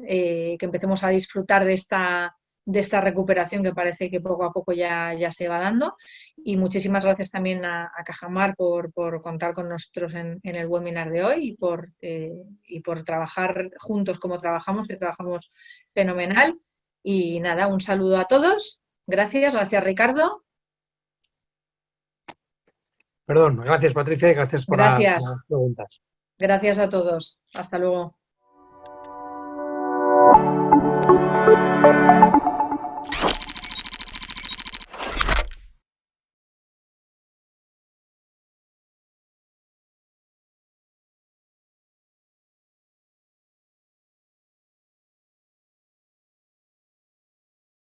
que empecemos a disfrutar de esta recuperación que parece que poco a poco ya se va dando. Y muchísimas gracias también a Cajamar por contar con nosotros en el webinar de hoy y por trabajar juntos como trabajamos, que trabajamos fenomenal. Y nada, un saludo a todos. Gracias Ricardo. Perdón, gracias Patricia y gracias por las preguntas. Gracias a todos. Hasta luego.